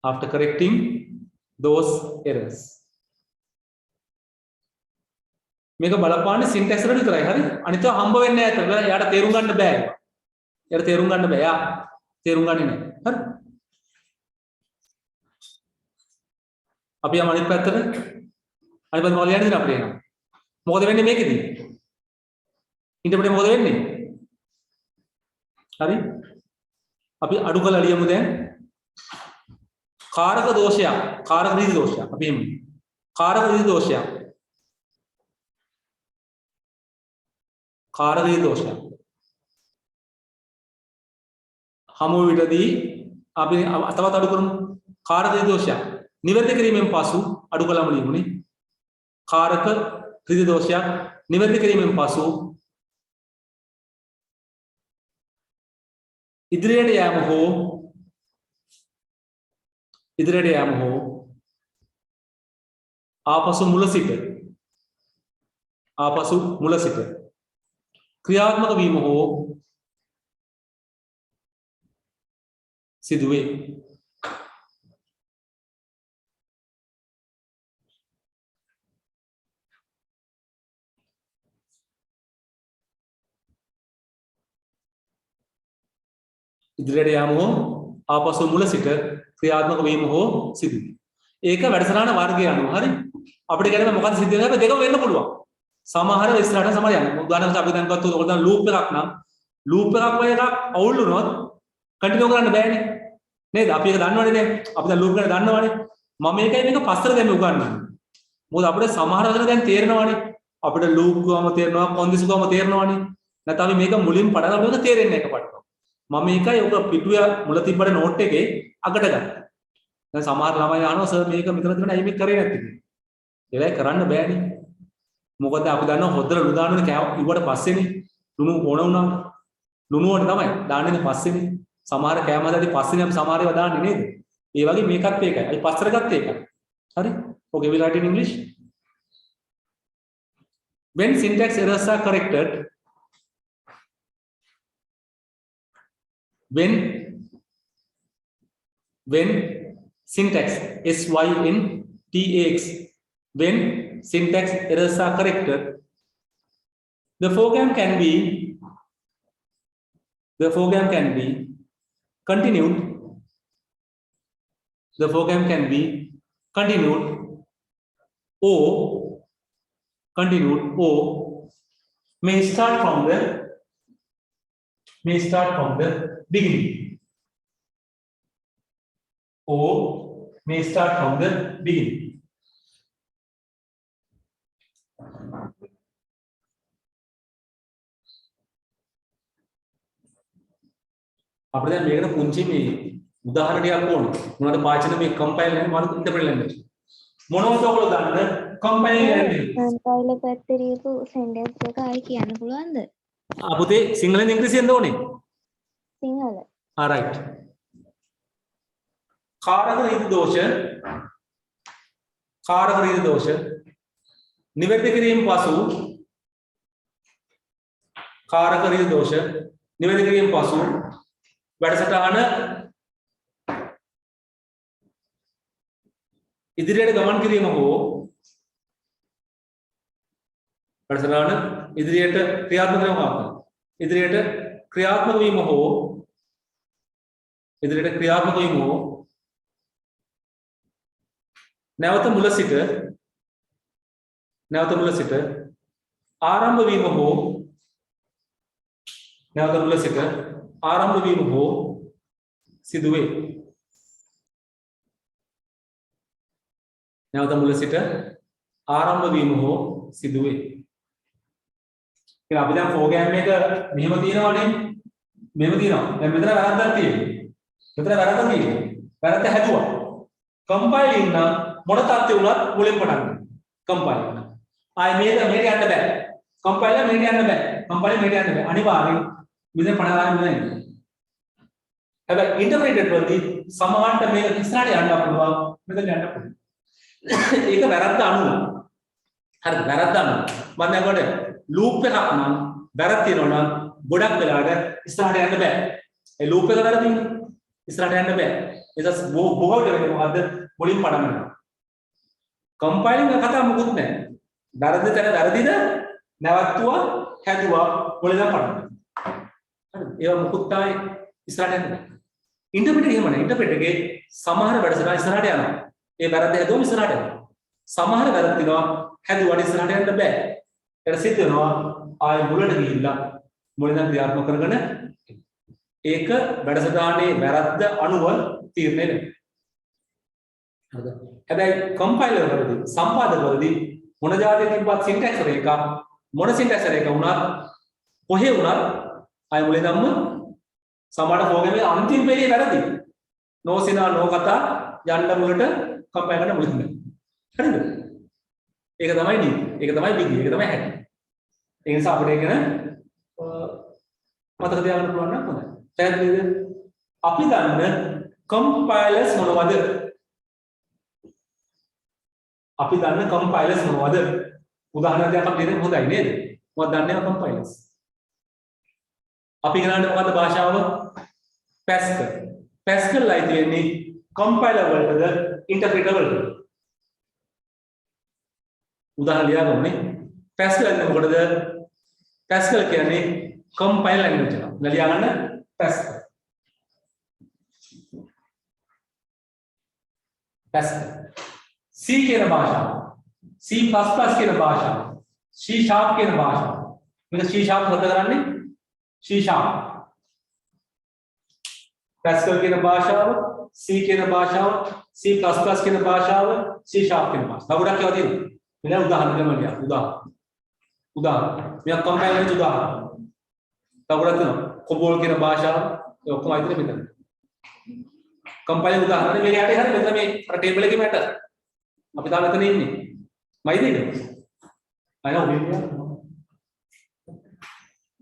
after correcting those errors. මේක බලපාන්නේ සින්ටැක්ස් වලට විතරයි. හරි? අනිතව හම්බ වෙන්නේ නැහැ අතට. එයාට තේරුම් ගන්න බෑ. එයා තේරුම් ගන්නේ නැහැ. හරි? අපි යමු අනිත් පැත්තට. අනිත් පැත්ත මොකද යන්නේ අපිට එනවා. මොකද වෙන්නේ මේකෙදී? ඉන්ටර්ප්‍රිටර් මොකද වෙන්නේ? හරි? අපි අඩු කළා ලියමු දැන්. කාරක රීති දෝෂයක් අපි එමු. කාරක රීති දෝෂයක් කාරක ඍජු දෝෂයක්. හමු විටදී අපි තවත් අඩු කරමු. කාරක ඍජු දෝෂයක් නිවැරදි කිරීමෙන් පසු අඩු කළම ලියමුනේ. කාරක ඍජු දෝෂයක් නිවැරදි කිරීමෙන් පසු ඉදිරියට යාම හෝ ආපසු මුල සිට ක්‍රියාත්මක වීම හෝ සිදුවේ. ඉදිරියට යාම හෝ ආපසු මුල සිට ක්‍රියාත්මක වීම හෝ සිදුවේ. ඒක වැඩසටහන වර්ගය අනුව හරි අපිට කියන්නේ මොකක්ද සිද්ධ වෙන්නේ දෙකම වෙන්න පුළුවන්. සමහර ඉස්සරහට සමහර යනවා. උදාහරණයක් අපි දැන් ගත්තොත් ඔක දැන් ලූප් එකක් නම් ලූප් එකක් වගේ එකක් අවුල් වුණොත් කන්ටිනියු කරන්න බෑනේ. නේද? අපි ඒක දන්නවනේ දැන්. අපි දැන් ලූප් එක දන්නවනේ. මම මේකයි මේක පස්සට දැන් උගන්වන්නේ. මොකද අපිට සමහර වචන දැන් තේරෙනවනේ. අපිට ලූප් ගාම තේරෙනවා, කොන්දිස් ගාම තේරෙනවනේ. නැත්නම් අපි මේක මුලින් පටන් ගන්නකොට තේරෙන්නේ නැහැ එකපාරට. මම මේකයි ඔක පිටුවේ මුල තිබ්බට නෝට් එකේ අගට ගත්තා. දැන් සමහර ළමයි අහනවා සර් මේක මෙතන තිබුණා ඇයි මේක කරේ නැත්තේ කියලා. ඒලයි කරන්න බෑනේ. මොකද අපි දන්නවා හොද්දට ලුණු දානනේ ඉව්වට පස්සේනේ ලුණු ඕන වුණාම ලුණු වලට තමයි දාන්නේ පස්සේනේ. සමහර කෑම හදද්දී පස්සේනේ අපි සමහර ඒවා දාන්නේ නේද? ඒ වගේ මේකත් ඒකයි. අපි පස්සට ගත්තේ ඒකයි. හරි? Okay, we write in English. When syntax errors are corrected, when syntax syntax when syntax errors are corrected, the program can be continued. The program can be continued or may start from the beginning. Or may start from the beginning. අපිට දැන් මේකට පුංචි මේ උදාහරණයක් ඕනේ. මොනවද පාචන මේ compile කරන මොනවද ඉන්ටර්ප්‍රෙට් ලැන්ග්වේජ්. මොනවද ඔයගොල්ලෝ දන්න කම්පයිල් ලැන්ග්වේජ්. කම්පයිල් පැත්තේ ලියපු සෙන්ටෙන්ස් එක ආයි කියන්න පුළුවන්ද? අපුතේ සිංහලෙන් ඉංග්‍රීසියෙන්ද ඕනේ? සිංහල. right. කාරක රීති දෝෂ නිවැරදි කිරීම පසු වැඩසටහන ඉදිරියට ගමන් කිරීම හෝ වැඩසටහන ඉදිරියට ක්‍රියාත්මක වීම හෝ නැවත මුල සිට ආරම්භ වීම හෝ සිදුවේ. නැවත මුල සිට ආරම්භ වීම හෝ සිදුවේ. කියලා අපි දැන් ප්‍රෝග්‍රෑම් එක මෙහෙම තියෙනවනේ. දැන් මෙතන වැරද්දක් තියෙනවා. වැරද්ද හැදුවා. කම්පයිලින් නම් මොන තත්ත්වෙ වුණත් මුලින් පටන් ගන්න. කම්පයිල්. ආයි මේක යන්න බෑ. කම්පයිලර් මේක යන්න බෑ. අනිවාර්යෙන් මෙතන පටන් ගන්න නෑ. හැබැයි ඉන්ටර්ප්‍රිටර් වලදී සමහරට මේක ඉස්සරහට යන්න පුළුවන්. මෙතන යන්න පුළුවන්. ඒක වැරද්ද අනුව. හරි වැරද්ද අනුව. මම දැන් කොට ලූප් එකක් නම් වැරද්ද තියෙනවා නම් ගොඩක් වෙලාවට ඉස්සරහට යන්න බෑ. ඒ ලූප් එක වැරදිනේ. ඉස්සරහට යන්න බෑ. ඒක බොහෝ වෙලාවට මොකද්ද මුලින් පටන් ගන්නවා. කම්පයිලින් එක කතා මොකුත් නැහැ. වැරදි තැන වැරදිද නැවතුවා හැදුවා මුලින්ම පටන් ගන්නවා. හරි. ඒවා මොකුත් තමයි ඉස්සරහට යන්නේ. ඉන්ටර්ප්‍රිටර් එහෙම නැහැ. ඉන්ටර්ප්‍රිටර් එකේ සමහර වැඩසටහන් ඉස්සරහට යනවා. ඒ වැරද්ද හැදුවම ඉස්සරහට යනවා. සමහර වැරද්ද තිනවා හැදුවට ඉස්සරහට යන්න බෑ. ඒක සිද්ධ වෙනවා ආයෙ මුලට ගිහිල්ලා මුලින්ම ක්‍රියාත්මක කරගෙන ඒක වැඩසටහනේ වැරද්ද අනුව තීරණය වෙනවා. හරිද? හැබැයි කම්පයිලර් වලදී සම්පාදක වලදී මොන જાතිය තිබ්බත් සින්ටැක්ස් එක මොන සින්ටැක්ස් එක වුණත් කොහේ වුණත් අය මුලින් ධම්ම සමහර ප්‍රෝග්‍රෑම් එකේ අන්තිම පේජේ වැරදි. නොසිනා නොකතා යන්න මුලට කම්පයිල් කරන්න මුලින්ම. හරිද? ඒක තමයි නීති. ඒක තමයි විදි. ඒක තමයි හැටි. ඒ නිසා අපිට ඒක මතක තියාගන්න පුළුවන් නම් හොඳයි. පැහැදිලිද? අපි දන්න කම්පයිලර්ස් මොනවද? අපි දන්න කම්පයිලර්ස් මොනවද? උදාහරණයක් අපි දෙන්න හොඳයි නේද? මොකක්ද දන්නේ කම්පයිලර්ස්? අපි ගණන් මොකද්ද භාෂාව? Pascal. Pascal ලයි තියෙන්නේ කම්පයිලර් වලටද ඉන්ටර්ප්‍රිටර් වලටද? උදාහරණ ලියාගමුනේ. Pascal කියන්නේ මොකටද? Pascal කියන්නේ කම්පයිලර් ලැන්ග්වේජ් එක. ලියා ගන්න Pascal. Pascal. C කියන භාෂාව. C++ කියන භාෂාව. C# කියන භාෂාව. මේක C# හද කරන්නේ C#. Pascal කියන භාෂාව, C කියන භාෂාව, C++ කියන භාෂාව, C# කියන භාෂාව. තව ගොඩක් ඒවා තියෙනවා. මෙන්න උදාහරණ දෙන්න මම උදාහරණ. මෙයා කම්පයිලර් එකේ උදාහරණ. තව ගොඩක් තියෙනවා. COBOL කියන භාෂාව ඒ ඔක්කොම අයිතිනේ මෙතන. කම්පයිලර් උදාහරණ මේක යටේ හරිය මෙතන මේ අර ටේබල් එකේ මැට. අපි තාම මෙතන ඉන්නේ. මයිද ඒක? අයන ඔබේ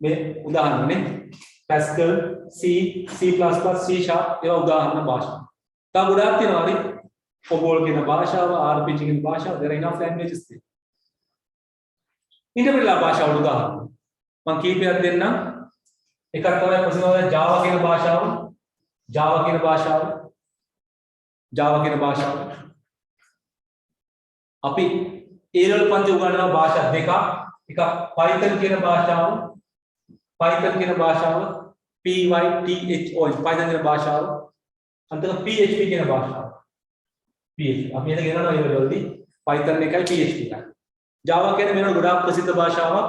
මේ උදාහරණනේ Pascal, C, C++, C# ඒවා උදාහරණ භාෂා. තව ගොඩාක් තියෙනවා හරි. COBOL කියන භාෂාව, RPG කියන භාෂාව, there are enough languages there. Interpreter භාෂාවල උදාහරණ. මම කීපයක් දෙන්නම්. එකක් තමයි ප්‍රසිද්ධ Java කියන භාෂාව. Java කියන භාෂාව. අපි A-level පන්ති උගන්වන භාෂා දෙකක්. එකක් Python කියන භාෂාව. Python කියන භාෂාව Python කියන භාෂාව අන්තිම PHP කියන භාෂාව PHP අපි එතන ගෙනනවා ඒ වලදී Python එකයි PHP එකයි Java කියන්නේ වෙන ගොඩාක් ප්‍රසිද්ධ භාෂාවක්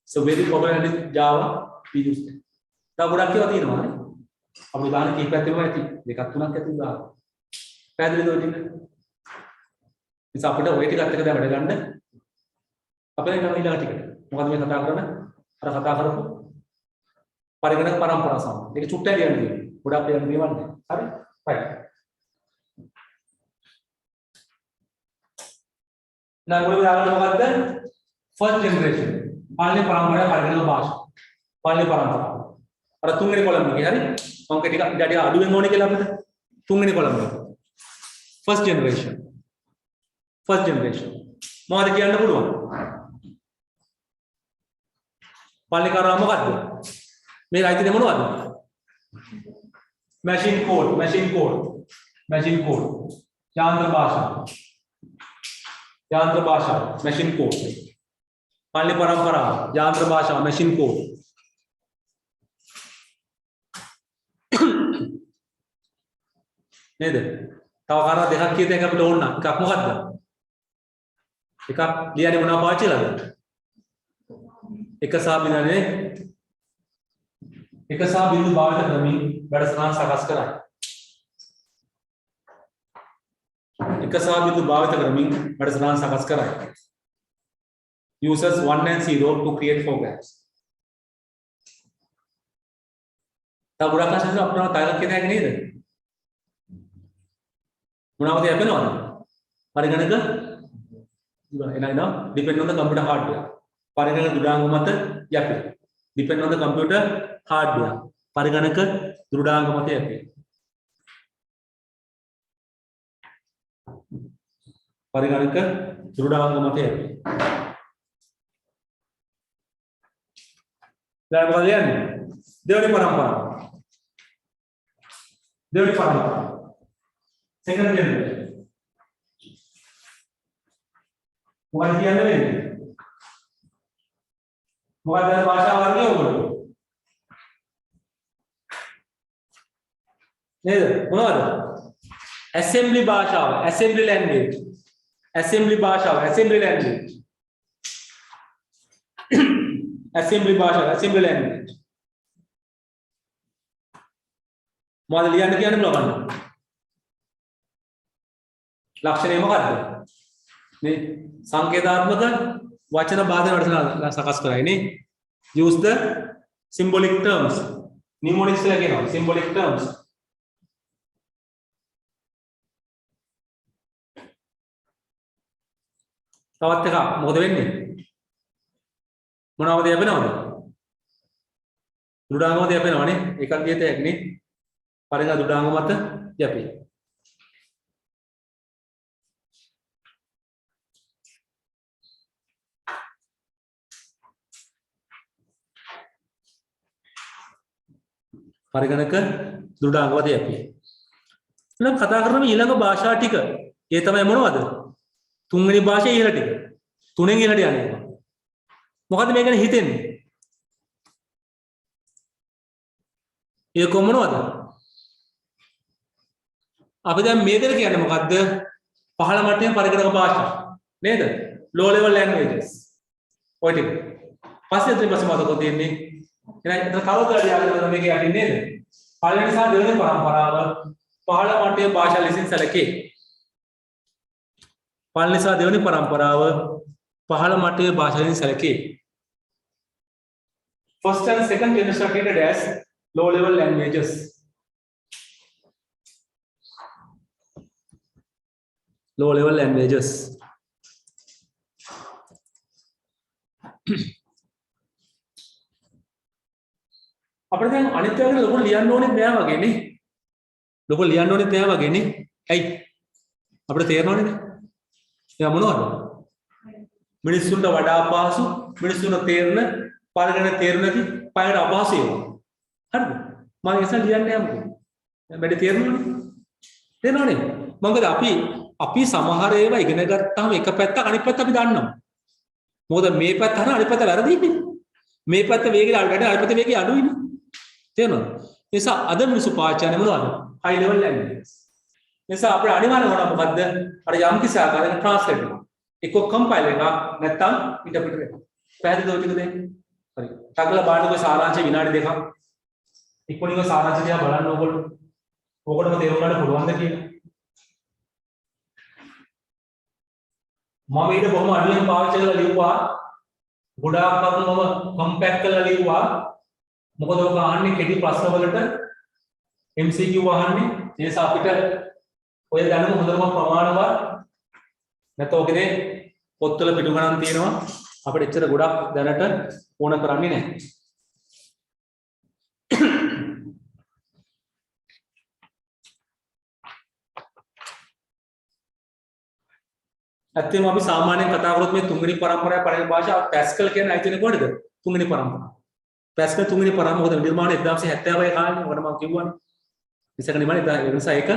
so very popular in Java we use it තව ගොඩක් ඒවා තියෙනවා නේ අපි උදාහරණ කීපයක් දෙමු ඇති දෙකක් තුනක් ඇති උදාහරණ පැහැදිලිද ඔය ටික නිසා අපිට ඔය ටිකත් එක දැන් වැඩ ගන්න අපේ ඊළඟ ටිකට මොකද මේ කතා කරන්නේ අර කතා කරපු පරිගණක පරම්පරාව සමග. ඒක චුට්ටක් ලියන්න තියෙනවා. ගොඩක් ලියන්න දේවල් නැහැ. හරි? right. now මොකද දාගන්න මොකද්ද? first generation. පළවෙනි පරම්පරාවේ පරිගණක භාෂා. පළවෙනි පරම්පරාව. අර තුන්වෙනි කොලම් එකේ හරි? මම ටික අඩුවෙන් ඕනේ කියලා අපිට. තුන්වෙනි කොලම් එක. first generation. මොකද කියන්න පුළුවන්? පළවෙනි කරා මොකද්ද? මේ අයිතිනේ මොනවද? machine code යාන්ත්‍ර භාෂාව machine code පළවෙනි පරම්පරාව යාන්ත්‍ර භාෂාව machine code නේද? තව කාරණා දෙකක් කියත එක අපිට ඕන නම් එකක් මොකද්ද? එකක් ලියන්නේ මොනවා පාවිච්චි කරලාද? එක සහ බිඳනේ එක සහ බිඳු භාවිත ක්‍රමී වැඩසටහන් සකස් කරයි. එක සහ බිඳු භාවිත ක්‍රමී වැඩසටහන් සකස් කරයි. Uses 1 and 0 to create programs. තව ගොඩක් අසන්න අපිට තාලක් කියන එක නේද? මොනවද යපෙනවද? පරිගණක එනවා depend on the computer hardware. පරිගණක දුරාංග මත යැපේ. depend on the computer hardware. පරිගණක දුරාංග මත යැපේ. පරිගණක දුරාංග මත යැපේ. දැන් මොකද යන්නේ? දෙවෙනි පරම්පරාව. second generation. මොකද කියන්නේ වෙන්නේ? මොකක්ද භාෂා වර්ගය ඔයගොල්ලෝ? නේද? මොනවද? assembly භාෂාව, assembly language. assembly භාෂාව, assembly language. assembly භාෂාව, assembly language. මොකද ලියන්න කියන්නේ බලන්න. ලක්ෂණය මොකද්ද? මේ සංකේතාත්මක වචන භාෂා වැඩසටහන සකස් කරයි නේ. use the symbolic terms. Mnemonics la කියනවා symbolic terms. තවත් එකක් මොකද වෙන්නේ? මොනවද යපෙනවද? දුඩාංගමද යපෙනවනේ. එකක් ගියතයක් නේ. පරිගා දුඩාංගම මත යපේ. පරිගණක දුඩාංගමද යපේ. එහෙනම් කතා කරන ඊළඟ භාෂා ටික. ඒ තමයි මොනවද? තුන්වෙනි භාෂාවේ ඉහළ ටික. තුනෙන් ඉහළට යන්නේ. මොකද මේ ගැන හිතෙන්නේ? ඒක මොනවද? අපි දැන් මේ දෙක කියන්නේ මොකද්ද? පහළ මට්ටමේ පරිගණක භාෂා. නේද? low level languages. ඔය ටික. පස්සේ මොකද තියෙන්නේ? එහෙනම් කවදාද යාළුවා මේක යන්නේ නේද? පළවෙනි සහ දෙවෙනි පරම්පරාව පහළ මට්ටමේ භාෂා ලෙසින් සැලකේ. පළවෙනි සහ දෙවෙනි පරම්පරාව පහළ මට්ටමේ භාෂා ලෙසින් සැලකේ. First and second generation are treated as low level languages. Low level languages. අපිට දැන් අනිත් ඒවාට ලොකු ලියන්න ඕනෙත් නෑ වගේ නේ. ලොකු ලියන්න ඕනෙත් නෑ වගේ නේ. ඇයි? අපිට තේරෙනවනේ නේ. එයා මොනවද? මිනිස්සුන්ට වඩා අපහසු, මිනිස්සුන්ට තේරෙන, පරිගණක තේරෙන්නේ නැති, පයට අපහසු ඒවා. හරිද? මම ඒක ලියන්න යමුකෝ. දැන් වැඩි තේරෙනවනේ. තේරෙනවනේ. මොකද අපි සමහර ඒවා ඉගෙන ගත්තාම එක පැත්තක් අනිත් පැත්ත අපි දන්නවා. මොකද මේ පැත්ත හරිය අනිත් පැත්ත වැරදිනේ. මේ පැත්ත වේගය වැඩි අනිත් පැත්ත වේගය අඩුයිනේ. තේරෙනවද? ඒ නිසා අද මිනිස්සු පාවිච්චි කරන්නේ මොනවද? high level languages. ඒ නිසා අපේ අනිවාර්ය වුණා මොකද්ද? අර යම් කිසි ආකාරයක translate කරනවා. එක්ක compile එකක් නැත්නම් interpreter එකක්. පැහැදිලිද ඔය ටික දෙක? හරි. ටග්ගලා බලන්නකො සාරාංශය විනාඩි දෙකක්. ඉක්මනින්ම සාරාංශය දිහා බලන්න ඕගොල්ලෝ. ඕකටම තේරුම් ගන්න පුළුවන්ද කියලා. මම ඊට බොහොම අඩුවෙන් පාවිච්චි කරලා ලිව්වා. ගොඩාක් වතුන මම කම්පැක්ට් කරලා ලිව්වා. මොකද ඔක අහන්නේ කෙටි ප්‍රශ්න වලට MCQ අහන්නේ. ඒ නිසා අපිට ඔය දැනුම හොඳටම ප්‍රමාණවත් නැත්නම් ඔකේ පොත්වල පිටු ගණන් තියෙනවා. අපිට එච්චර ගොඩක් දැනට ඕන කරන්නේ නැහැ. ඇත්තටම අපි සාමාන්‍යයෙන් කතා කරොත් මේ තුන්වෙනි පරම්පරාවේ පළවෙනි භාෂාව පැස්කල් කියන්නේ අයිතිනේ කොහෙද? තුන්වෙනි පරම්පරාව. පැස්කල් තුන්වෙනි පරම්පරාව මොකද නිර්මාණය 1970 කාලේ වඩ මම කිව්වනේ. ඉස්සර නිර්මාණය ඒ නිසා ඒක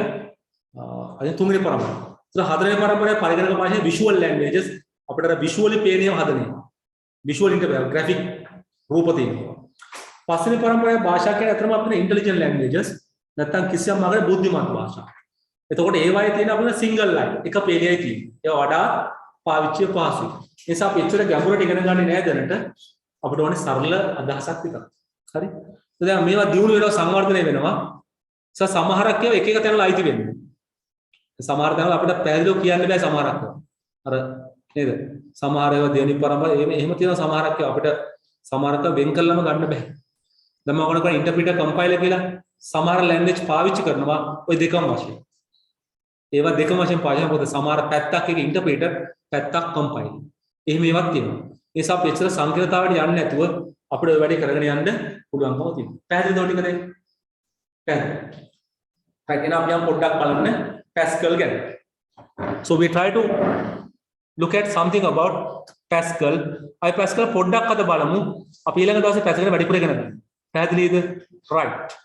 අද තුන්වෙනි පරම්පරාව. ඒත් හතරවෙනි පරම්පරාවේ පරිගණක භාෂාවේ visual languages අපිට අර visually පේනියම හදන්නේ. visual interface graphic රූප තියෙනවා. පස්වෙනි පරම්පරාවේ භාෂා කියන්නේ අතරම අපිට intelligent languages නැත්නම් කිසියම් ආකාරයක බුද්ධිමත් භාෂා. එතකොට ඒ වගේ තියෙන අපිට single line එක පේලියයි තියෙන්නේ. ඒ වඩා පාවිච්චිය පහසුයි. ඒ නිසා අපි එච්චර ගැඹුරට ඉගෙන ගන්නේ නැහැ දැනට. අපිට ඕනේ සරල අදහසක් විතරයි. හරි? දැන් මේවා දියුණු වෙනවා සංවර්ධනය වෙනවා. සමහරක් ඒවා එක එක තැනවල අයිති වෙන්නේ. සමහර තැනවල අපිට පැහැදිලිව කියන්න බෑ සමහරක්. අර නේද? සමහර ඒවා දෙවෙනි පරම්පරාව එහෙම තියෙනවා සමහරක් ඒවා අපිට සමහරක වෙන් කළාම ගන්න බෑ. දැන් මම ඔයගොල්ලෝ ඉන්ටර්ප්‍රිටර් කම්පයිලර් කියලා සමහර ලැන්ග්වේජ් පාවිච්චි කරනවා ওই දෙකම වශයෙන්. ඒවා දෙකම වශයෙන් පාවිච්චි කරනකොට සමහර පැත්තක් එක ඉන්ටර්ප්‍රිටර් පැත්තක් කම්පයිලර්. එහෙම ඒවාක් තියෙනවා. ඒ නිසා අපි එච්චර සංකීර්ණතාවයට යන්නේ නැතුව අපිට ඔය වැඩේ කරගෙන යන්න පුළුවන්කම තියෙනවා. පැහැදිලිද ඔය ටික දැන්? පැහැදිලි. right එහෙනම් අපි යම් පොඩ්ඩක් බලන්න Pascal ගැන. So we try to look at something about Pascal. අපි Pascal පොඩ්ඩක් අද බලමු. අපි ඊළඟ දවසේ Pascal ගැන වැඩිපුර ඉගෙන ගන්න. පැහැදිලිද? right.